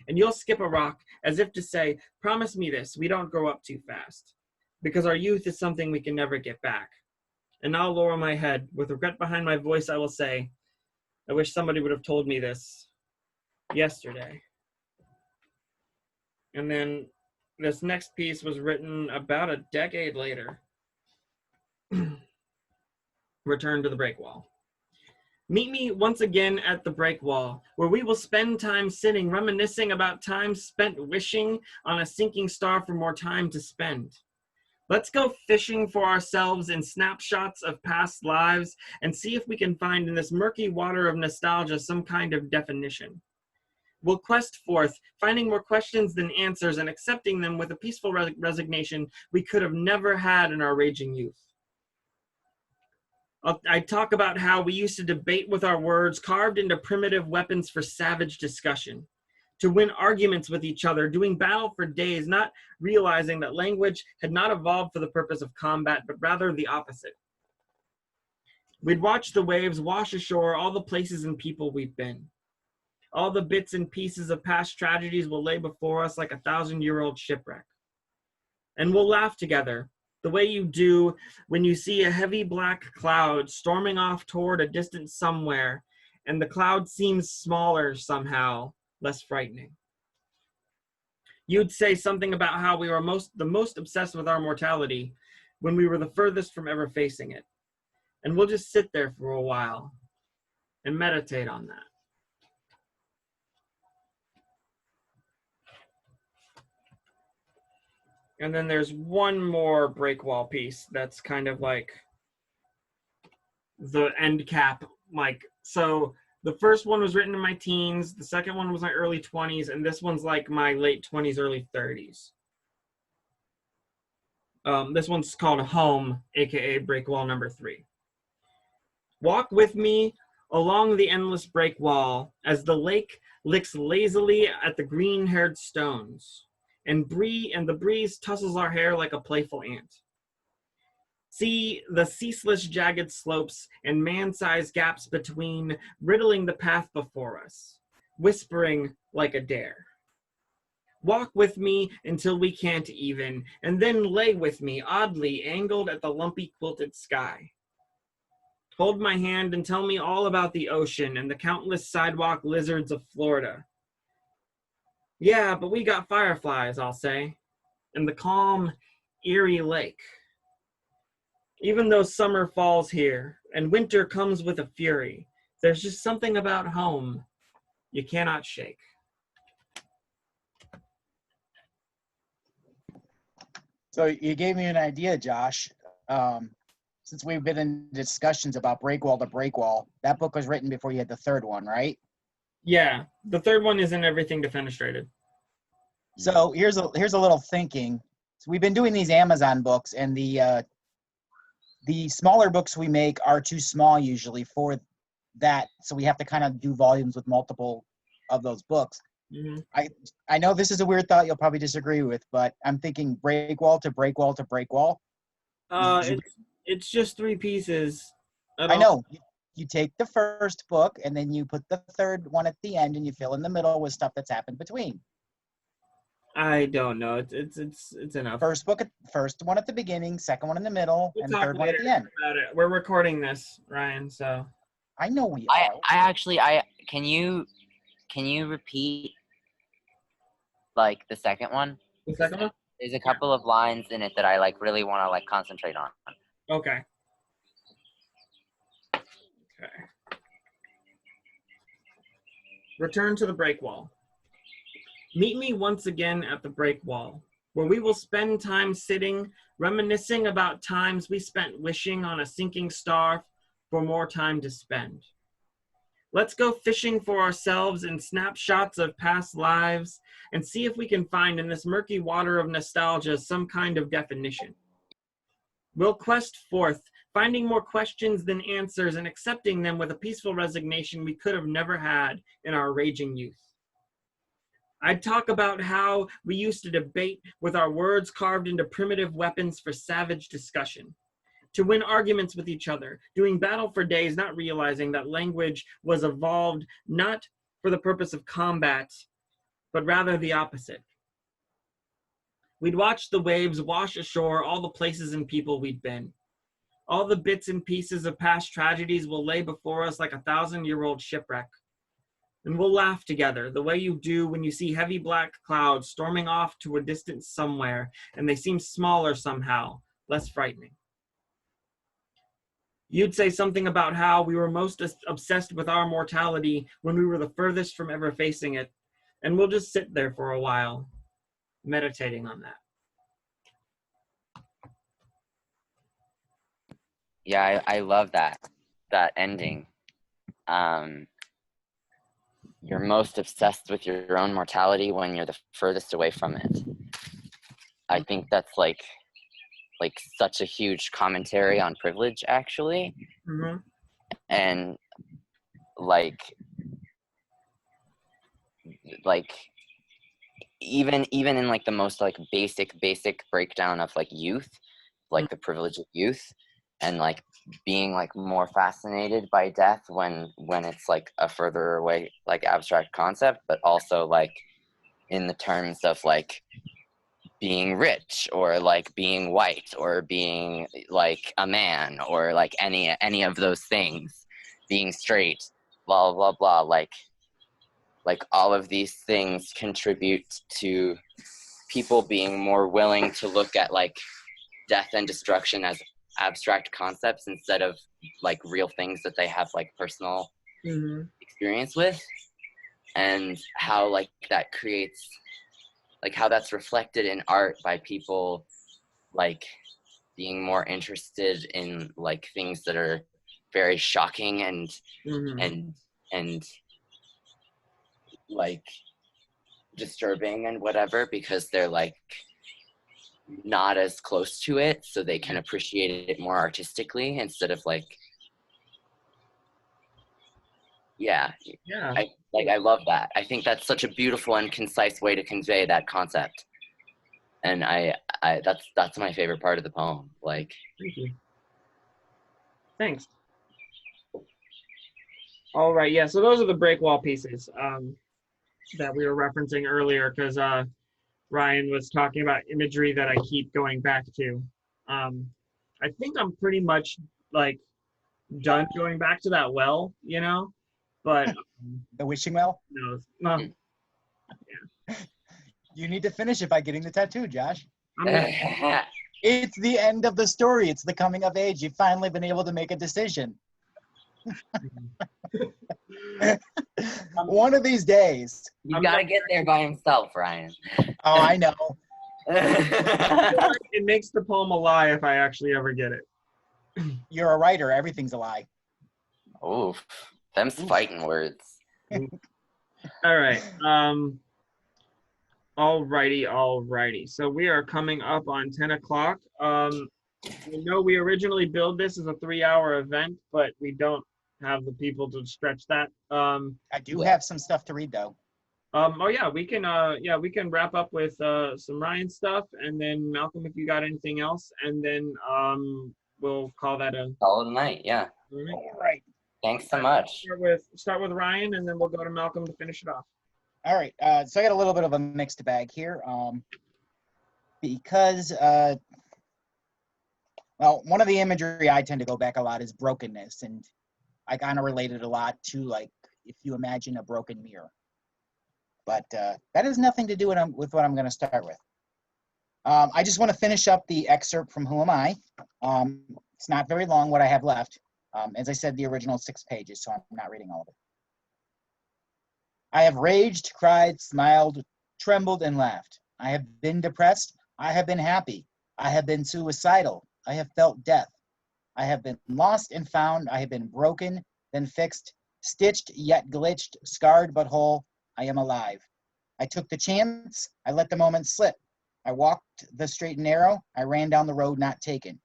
And you'll skip a rock as if to say, promise me this, we don't grow up too fast. Because our youth is something we can never get back. And I'll lower my head. With regret behind my voice, I will say, I wish somebody would have told me this yesterday. And then this next piece was written about a decade later. Return to the break wall. Meet me once again at the break wall, where we will spend time sitting, reminiscing about time spent wishing on a sinking star for more time to spend. Let's go fishing for ourselves in snapshots of past lives and see if we can find in this murky water of nostalgia some kind of definition. We'll quest forth, finding more questions than answers and accepting them with a peaceful resignation we could have never had in our raging youth. I talk about how we used to debate with our words carved into primitive weapons for savage discussion, to win arguments with each other, doing battle for days, not realizing that language had not evolved for the purpose of combat, but rather the opposite. We'd watch the waves wash ashore all the places and people we've been. All the bits and pieces of past tragedies will lay before us like a 1,000-year-old shipwreck. And we'll laugh together, the way you do when you see a heavy black cloud storming off toward a distant somewhere, and the cloud seems smaller somehow, less frightening. You'd say something about how we were the most obsessed with our mortality when we were the furthest from ever facing it. And we'll just sit there for a while and meditate on that. And then there's one more break wall piece that's kind of like the end cap. Like, so the first one was written in my teens, the second one was my early 20s, and this one's like my late 20s, early 30s. This one's called Home, aka break wall number 3. Walk with me along the endless break wall as the lake licks lazily at the green-haired stones. And the breeze tussles our hair like a playful ant. See the ceaseless jagged slopes and man-sized gaps between, riddling the path before us, whispering like a dare. Walk with me until we can't even, and then lay with me, oddly angled at the lumpy quilted sky. Hold my hand and tell me all about the ocean and the countless sidewalk lizards of Florida. Yeah, but we got fireflies, I'll say, and the calm, eerie lake. Even though summer falls here and winter comes with a fury, there's just something about home you cannot shake. So you gave me an idea, Josh. Since we've been in discussions about Break Wall to Break Wall, that book was written before you had the third one, right? Yeah, the third one is in Everything Defenestrated. So here's a little thinking. So we've been doing these Amazon books, and the smaller books we make are too small usually for that, so we have to kind of do volumes with multiple of those books. Mm-hmm. I know this is a weird thought you'll probably disagree with, but I'm thinking Break Wall to Break Wall to Break Wall. It's just 3 pieces. I know. You take the first book and then you put the third one at the end and you fill in the middle with stuff that's happened between. I don't know. It's enough. First one at the beginning, second one in the middle, We'll and the talk third one at later the end. about it. We're recording this, Ryan, so. I know we I are. actually can you repeat like the second one? The second one? There's a couple of lines in it that I like really want to like concentrate on. Okay. Return to the break wall. Meet me once again at the break wall, where we will spend time sitting, reminiscing about times we spent wishing on a sinking star for more time to spend. Let's go fishing for ourselves in snapshots of past lives and see if we can find in this murky water of nostalgia some kind of definition. We'll quest forth, finding more questions than answers and accepting them with a peaceful resignation we could have never had in our raging youth. I'd talk about how we used to debate with our words carved into primitive weapons for savage discussion, to win arguments with each other, doing battle for days, not realizing that language was evolved not for the purpose of combat, but rather the opposite. We'd watch the waves wash ashore all the places and people we'd been. All the bits and pieces of past tragedies will lay before us like a 1,000-year-old shipwreck. And we'll laugh together, the way you do when you see heavy black clouds storming off to a distance somewhere, and they seem smaller somehow, less frightening. You'd say something about how we were most obsessed with our mortality when we were the furthest from ever facing it, and we'll just sit there for a while, meditating on that. Yeah, I love that ending. You're most obsessed with your own mortality when you're the furthest away from it. I think that's like such a huge commentary on privilege, actually. Mm-hmm. And even in like the most like basic breakdown of like youth, like the privilege of youth, and like being like more fascinated by death when it's like a further away like abstract concept, but also like in the terms of like being rich or like being white or being like a man or like any of those things, being straight, blah blah blah, like all of these things contribute to people being more willing to look at like death and destruction as abstract concepts instead of like real things that they have like personal experience with, and how like that creates like how that's reflected in art by people like being more interested in like things that are very shocking and like disturbing and whatever, because they're like not as close to it, so they can appreciate it more artistically instead of like I love that. I think that's such a beautiful and concise way to convey that concept, and I that's my favorite part of the poem. Like, thank you. Thanks. All right, yeah, so those are the break wall pieces that we were referencing earlier, because Ryan was talking about imagery that I keep going back to. I think I'm pretty much like done going back to that well, but The wishing well? no, You need to finish it by getting the tattoo, Josh. I'm gonna, It's the end of the story. It's the coming of age. You've finally been able to make a decision. One of these days. You gotta get there by himself, Ryan. Oh, I know. it makes the poem a lie if I actually ever get it. You're a writer. Everything's a lie. Oof. Them's fighting words. All right. Alrighty. So we are coming up on 10 o'clock. We know we originally billed this as a 3-hour event, but we don't have the people to stretch that. I do have some stuff to read, though. We can wrap up with some Ryan stuff, and then Malcolm, if you got anything else, and then we'll call that a Call it a night, yeah. All right. Thanks so much. Start with Ryan, and then we'll go to Malcolm to finish it off. All right. So I got a little bit of a mixed bag here. Because one of the imagery I tend to go back a lot is brokenness, and I kind of relate it a lot to, like, if you imagine a broken mirror. But that has nothing to do with what I'm going to start with. I just want to finish up the excerpt from Who Am I? It's not very long what I have left. As I said, the original 6 pages, so I'm not reading all of it. I have raged, cried, smiled, trembled, and laughed. I have been depressed. I have been happy. I have been suicidal. I have felt death. I have been lost and found. I have been broken, then fixed, stitched yet glitched, scarred but whole. I am alive. I took the chance. I let the moment slip. I walked the straight and narrow. I ran down the road not taken.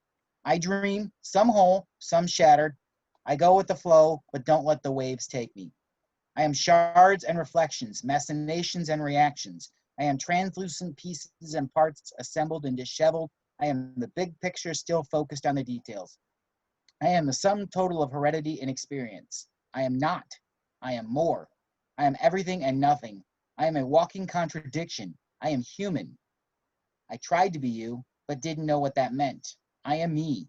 I dream, some whole, some shattered. I go with the flow, but don't let the waves take me. I am shards and reflections, machinations and reactions. I am translucent pieces and parts assembled and disheveled. I am the big picture still focused on the details. I am the sum total of heredity and experience. I am not. I am more. I am everything and nothing. I am a walking contradiction. I am human. I tried to be you, but didn't know what that meant. I am me.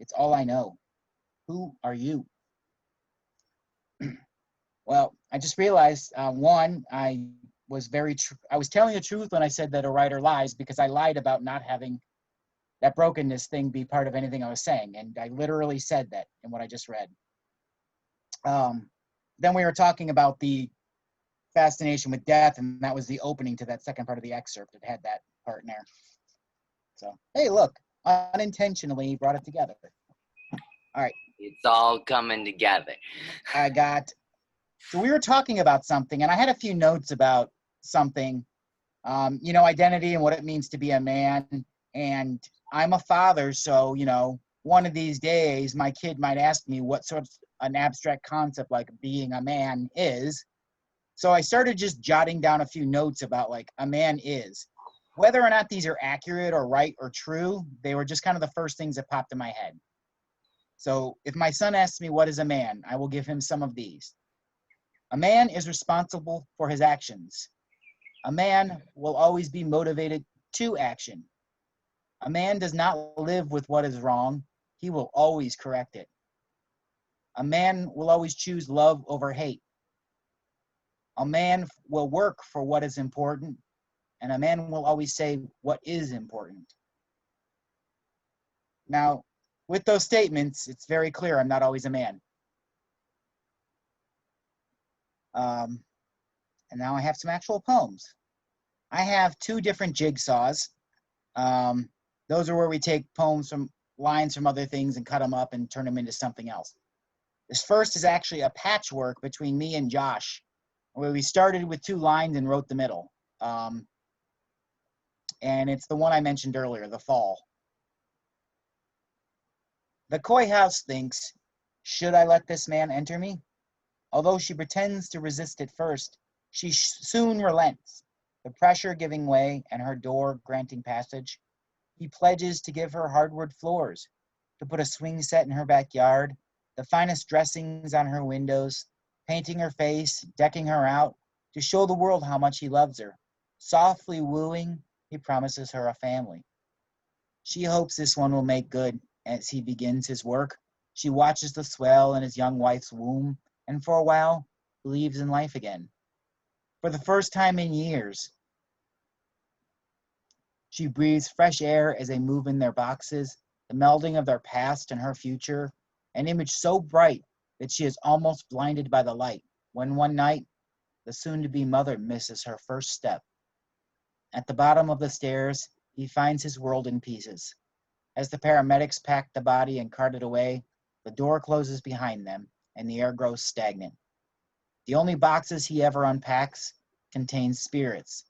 It's all I know. Who are you? Well, I just realized, one, I was telling the truth when I said that a writer lies, because I lied about not having that brokenness thing be part of anything I was saying. And I literally said that in what I just read. Then we were talking about the fascination with death, and that was the opening to that second part of the excerpt. It had that part in there. So, hey, look, unintentionally brought it together. All right. It's all coming together. So we were talking about something, and I had a few notes about something, identity and what it means to be a man. And I'm a father, so, one of these days my kid might ask me what sort of an abstract concept like being a man is. So I started just jotting down a few notes about like a man is. Whether or not these are accurate or right or true, they were just kind of the first things that popped in my head. So if my son asks me what is a man, I will give him some of these. A man is responsible for his actions. A man will always be motivated to action. A man does not live with what is wrong. He will always correct it. A man will always choose love over hate. A man will work for what is important, and a man will always say what is important. Now, with those statements, it's very clear I'm not always a man. And now I have some actual poems. I have 2 different jigsaws. Those are where we take poems from lines from other things and cut them up and turn them into something else. This first is actually a patchwork between me and Josh, where we started with 2 lines and wrote the middle. And it's the one I mentioned earlier, The Fall. The coy house thinks, should I let this man enter me? Although she pretends to resist at first, she soon relents, the pressure giving way and her door granting passage. He pledges to give her hardwood floors, to put a swing set in her backyard, the finest dressings on her windows, painting her face, decking her out, to show the world how much he loves her, softly wooing, He promises her a family. She hopes this one will make good as he begins his work. She watches the swell in his young wife's womb, and for a while believes in life again. For the first time in years, she breathes fresh air as they move in their boxes, the melding of their past and her future, an image so bright that she is almost blinded by the light, when one night, the soon-to-be mother misses her first step. At the bottom of the stairs, he finds his world in pieces. As the paramedics pack the body and cart it away, the door closes behind them, and the air grows stagnant. The only boxes he ever unpacks contain spirits.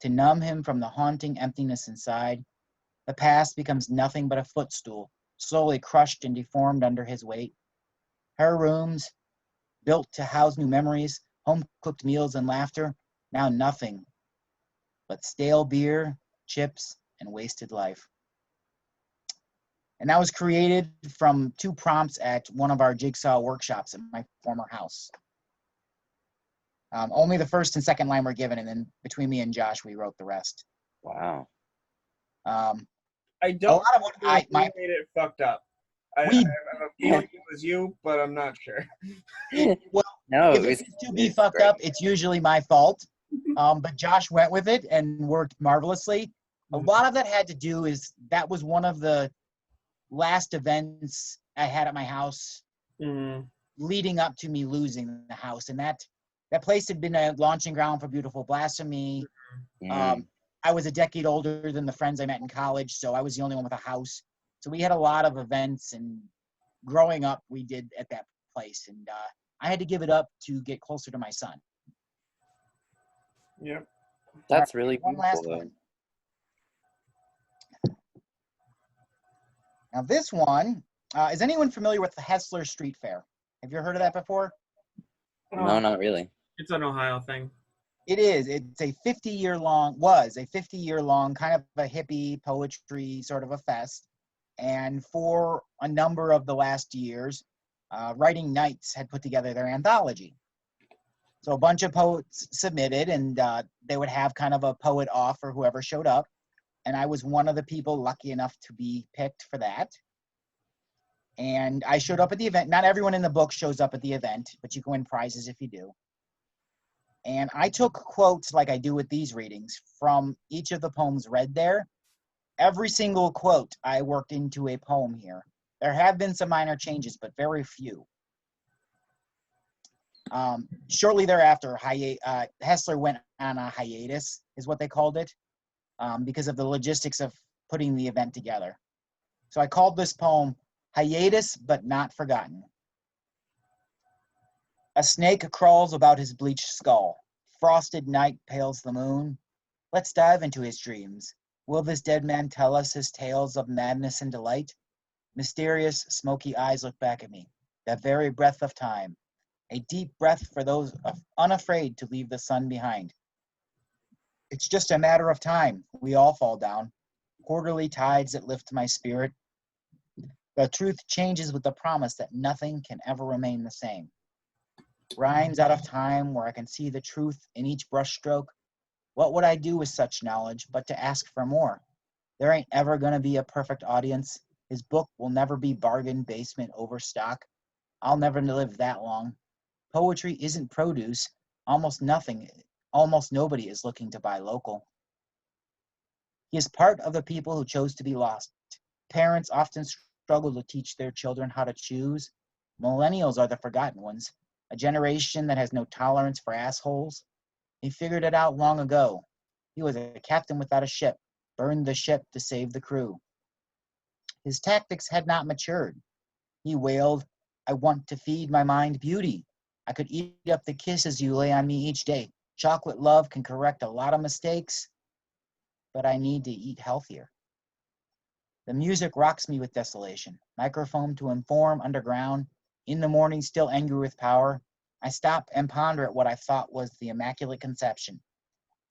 To numb him from the haunting emptiness inside, the past becomes nothing but a footstool, slowly crushed and deformed under his weight. Her rooms, built to house new memories, home-cooked meals and laughter, now nothing but stale beer, chips, and wasted life. And that was created from 2 prompts at one of our jigsaw workshops at my former house. Only the first and second line were given, and then between me and Josh, we wrote the rest. Wow. I don't lot of what know if we made it fucked up. I have a feeling it was you, but I'm not sure. Well, No, if it's to be fucked up, it's usually my fault. But Josh went with it and worked marvelously. A lot of that had to do is that was one of the last events I had at my house leading up to me losing the house. And that place had been a launching ground for beautiful Blasphemy. I was a decade older than the friends I met in college, so I was the only one with a house. So we had a lot of events, and growing up we did at that place. And I had to give it up to get closer to my son. Yep. That's really One last beautiful. one. Now this one, is anyone familiar with the Hessler Street Fair? Have you heard of that before? No, not really. It's an Ohio thing. It is. It's a 50-year long, kind of a hippie poetry sort of a fest. And for a number of the last years, Writing Nights had put together their anthology. So a bunch of poets submitted, and they would have kind of a poet off for whoever showed up. And I was one of the people lucky enough to be picked for that. And I showed up at the event. Not everyone in the book shows up at the event, but you can win prizes if you do. And I took quotes like I do with these readings from each of the poems read there. Every single quote I worked into a poem here. There have been some minor changes, but very few. Shortly thereafter, Hessler went on a hiatus, is what they called it, because of the logistics of putting the event together. So I called this poem Hiatus But Not Forgotten. A snake crawls about his bleached skull. Frosted night pales the moon. Let's dive into his dreams. Will this dead man tell us his tales of madness and delight? Mysterious, smoky eyes look back at me. That very breath of time. A deep breath for those unafraid to leave the sun behind. It's just a matter of time. We all fall down. Quarterly tides that lift my spirit. The truth changes with the promise that nothing can ever remain the same. Rhymes out of time where I can see the truth in each brushstroke. What would I do with such knowledge but to ask for more? There ain't ever gonna be a perfect audience. His book will never be bargain basement overstock. I'll never live that long. Poetry isn't produce. Almost nobody is looking to buy local. He is part of the people who chose to be lost. Parents often struggle to teach their children how to choose. Millennials are the forgotten ones, a generation that has no tolerance for assholes. He figured it out long ago. He was a captain without a ship, burned the ship to save the crew. His tactics had not matured. He wailed, I want to feed my mind beauty. I could eat up the kisses you lay on me each day. Chocolate love can correct a lot of mistakes, but I need to eat healthier. The music rocks me with desolation. Microphone to inform underground. In the morning, still angry with power. I stop and ponder at what I thought was the Immaculate Conception.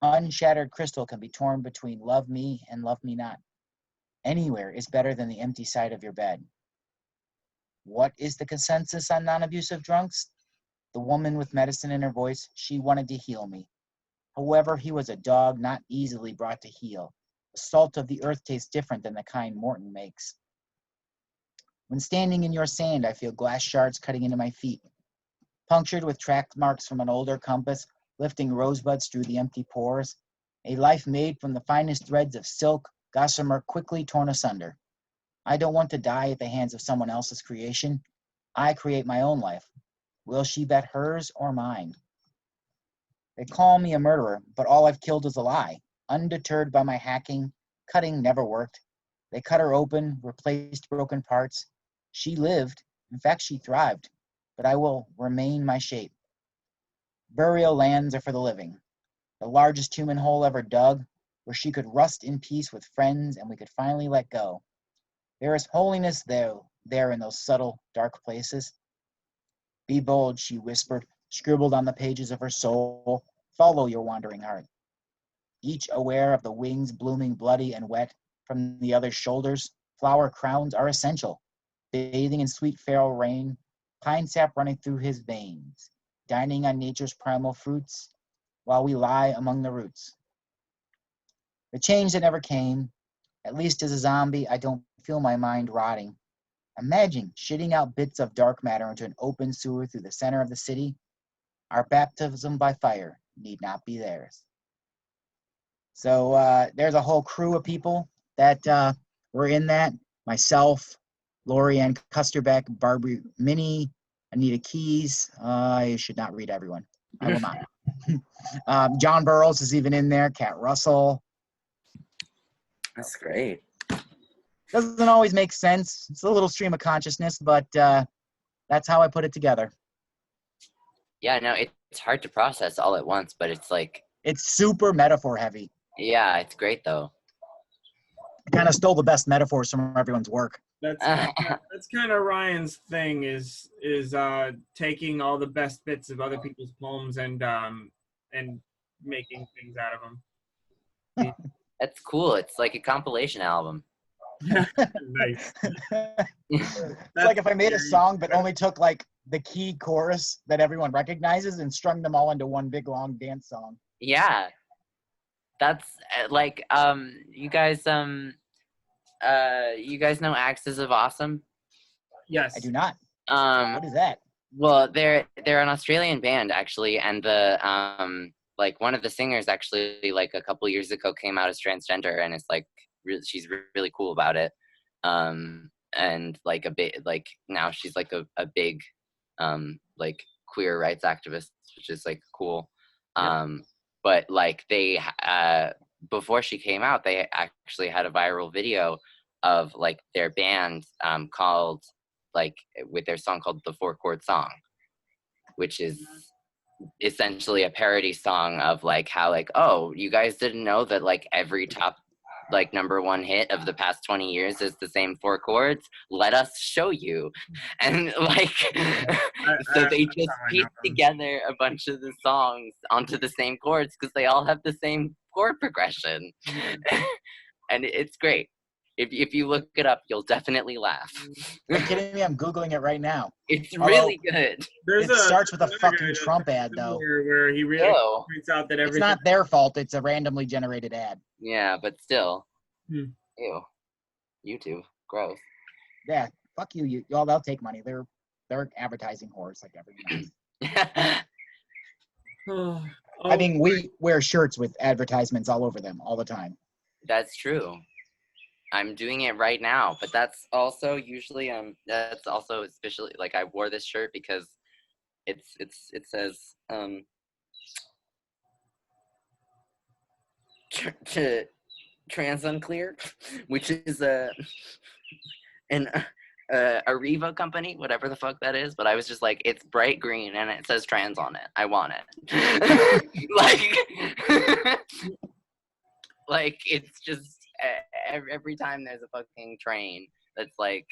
Unshattered crystal can be torn between love me and love me not. Anywhere is better than the empty side of your bed. What is the consensus on non-abusive drunks? The woman with medicine in her voice, she wanted to heal me. However, he was a dog not easily brought to heel. salt of the earth tastes different than the kind Morton makes. When standing in your sand, I feel glass shards cutting into my feet, punctured with track marks from an older compass, lifting rosebuds through the empty pores, a life made from the finest threads of silk, gossamer quickly torn asunder. I don't want to die at the hands of someone else's creation. I create my own life. Will she bet hers or mine? They call me a murderer, but all I've killed is a lie. Undeterred by my hacking, cutting never worked. They cut her open, replaced broken parts. She lived, in fact she thrived, but I will remain my shape. Burial lands are for the living. The largest human hole ever dug, where she could rust in peace with friends and we could finally let go. There is holiness there in those subtle, dark places. Be bold, she whispered, scribbled on the pages of her soul. Follow your wandering heart. Each aware of the wings blooming bloody and wet from the other's shoulders, flower crowns are essential. Bathing in sweet feral rain, pine sap running through his veins, dining on nature's primal fruits, while we lie among the roots. The change that never came, at least as a zombie, I don't feel my mind rotting. Imagine shitting out bits of dark matter into an open sewer through the center of the city. Our baptism by fire need not be theirs. So there's a whole crew of people that were in that. Myself, Lori Ann Custerbeck, Barbie Minnie, Anita Keys. I should not read everyone. I will not. John Burroughs is even in there. Kat Russell. That's great. Doesn't always make sense. It's a little stream of consciousness, but that's how I put it together. Yeah, no, it's hard to process all at once, but it's like, It's super metaphor heavy. yeah, it's great though. I kind of stole the best metaphors from everyone's work. That's kind of Ryan's thing is taking all the best bits of other people's poems and making things out of them. That's cool. It's like a compilation album. Nice. It's like if I made a song but only took like the key chorus that everyone recognizes and strung them all into one big long dance song. Yeah. That's like you guys know Axis of Awesome? Yes. I do not. What is that? Well, they're an Australian band actually, and the like one of the singers actually like a couple years ago came out as transgender, and it's like she's really cool about it. And like a bit like now she's like a big like queer rights activist, which is like cool. But like they before she came out, they actually had a viral video of like their band called like with their song called The Four Chord Song, which is essentially a parody song of like how like, oh, you guys didn't know that like every top like #1 hit of the past 20 years is the same 4 chords. Let us show you. And like so they just pieced together a bunch of the songs onto the same chords because they all have the same chord progression. And it's great. If you look it up, you'll definitely laugh. Are you kidding me? I'm Googling it right now. It's really good. It starts with a fucking Trump ad, though. Where he really points out that It's not their fault. It's a randomly generated ad. Yeah, but still. Hmm. Ew. YouTube. Gross. Yeah, fuck you. Y'all, they'll take money. They're advertising whores like everyone else. I mean, we wear shirts with advertisements all over them all the time. That's true. I'm doing it right now, but that's also usually that's also especially like I wore this shirt because it says trans unclear, which is an Arriva company, whatever the fuck that is, but I was just like, it's bright green and it says trans on it. I want it. like it's just every time there's a fucking train that's like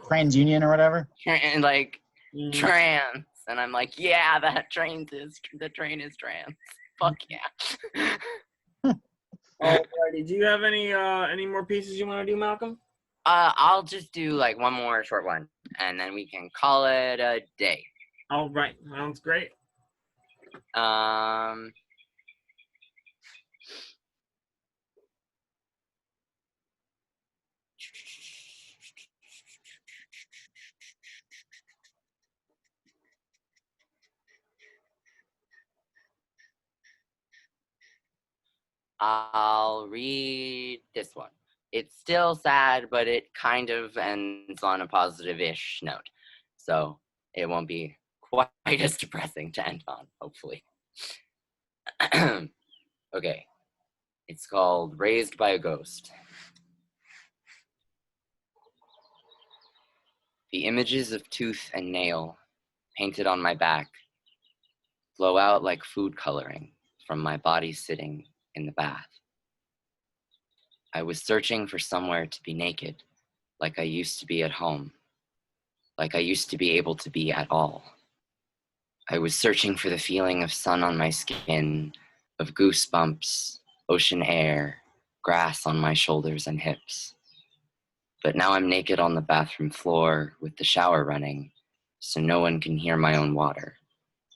TransUnion or whatever, and like trans, and I'm like, yeah, the train is trans. Fuck yeah. Alrighty, do you have any more pieces you want to do, Malcolm? I'll just do like one more short one, and then we can call it a day. All right, sounds great. I'll read this one. It's still sad, but it kind of ends on a positive-ish note. So it won't be quite as depressing to end on, hopefully. Okay. It's called Raised by a Ghost. The images of tooth and nail painted on my back flow out like food coloring from my body sitting in the bath. I was searching for somewhere to be naked, like I used to be at home, like I used to be able to be at all. I was searching for the feeling of sun on my skin, of goosebumps, ocean air, grass on my shoulders and hips. But now I'm naked on the bathroom floor with the shower running, so no one can hear my own water,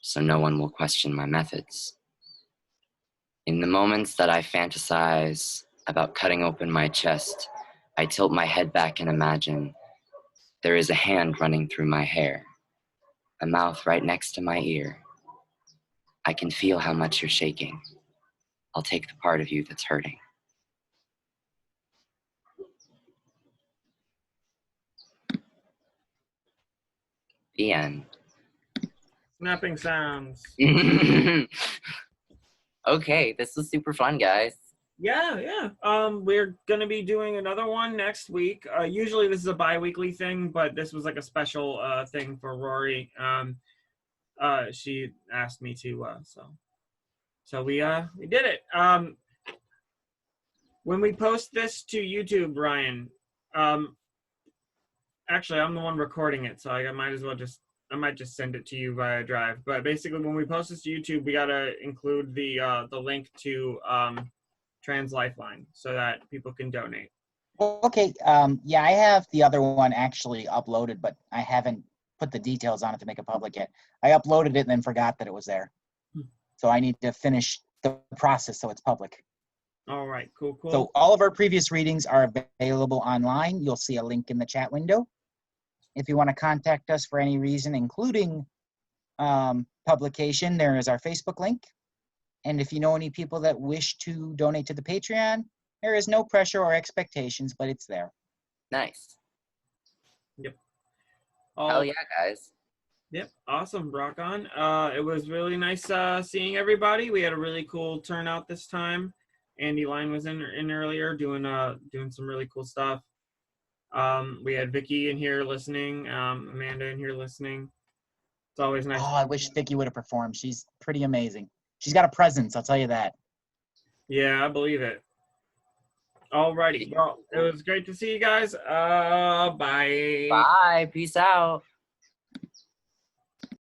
so no one will question my methods. In the moments that I fantasize about cutting open my chest, I tilt my head back and imagine there is a hand running through my hair, a mouth right next to my ear. I can feel how much you're shaking. I'll take the part of you that's hurting. The end. Snapping sounds. Okay, this was super fun, guys. Yeah. We're gonna be doing another one next week. Usually this is a bi-weekly thing, but this was like a special thing for Rory. She asked me to, so we did it. When we post this to YouTube, Ryan, actually I'm the one recording it, so I might as well I might just send it to you via Drive. But basically, when we post this to YouTube, we gotta include the link to Trans Lifeline so that people can donate. Okay, yeah, I have the other one actually uploaded, but I haven't put the details on it to make it public yet. I uploaded it and then forgot that it was there. So I need to finish the process so it's public. All right, cool. So all of our previous readings are available online. You'll see a link in the chat window. If you want to contact us for any reason, including publication, there is our Facebook link. And if you know any people that wish to donate to the Patreon, there is no pressure or expectations, but it's there. Nice. Yep. Hell yeah, guys. Yep, awesome, rock on. It was really nice seeing everybody. We had a really cool turnout this time. Andy Line was in earlier doing some really cool stuff. We had Vicky in here listening, Amanda in here listening. It's always nice. Oh, I wish Vicky would have performed. She's pretty amazing. She's got a presence, I'll tell you that. Yeah, I believe it. Alrighty, well, it was great to see you guys. Bye. Bye. Peace out.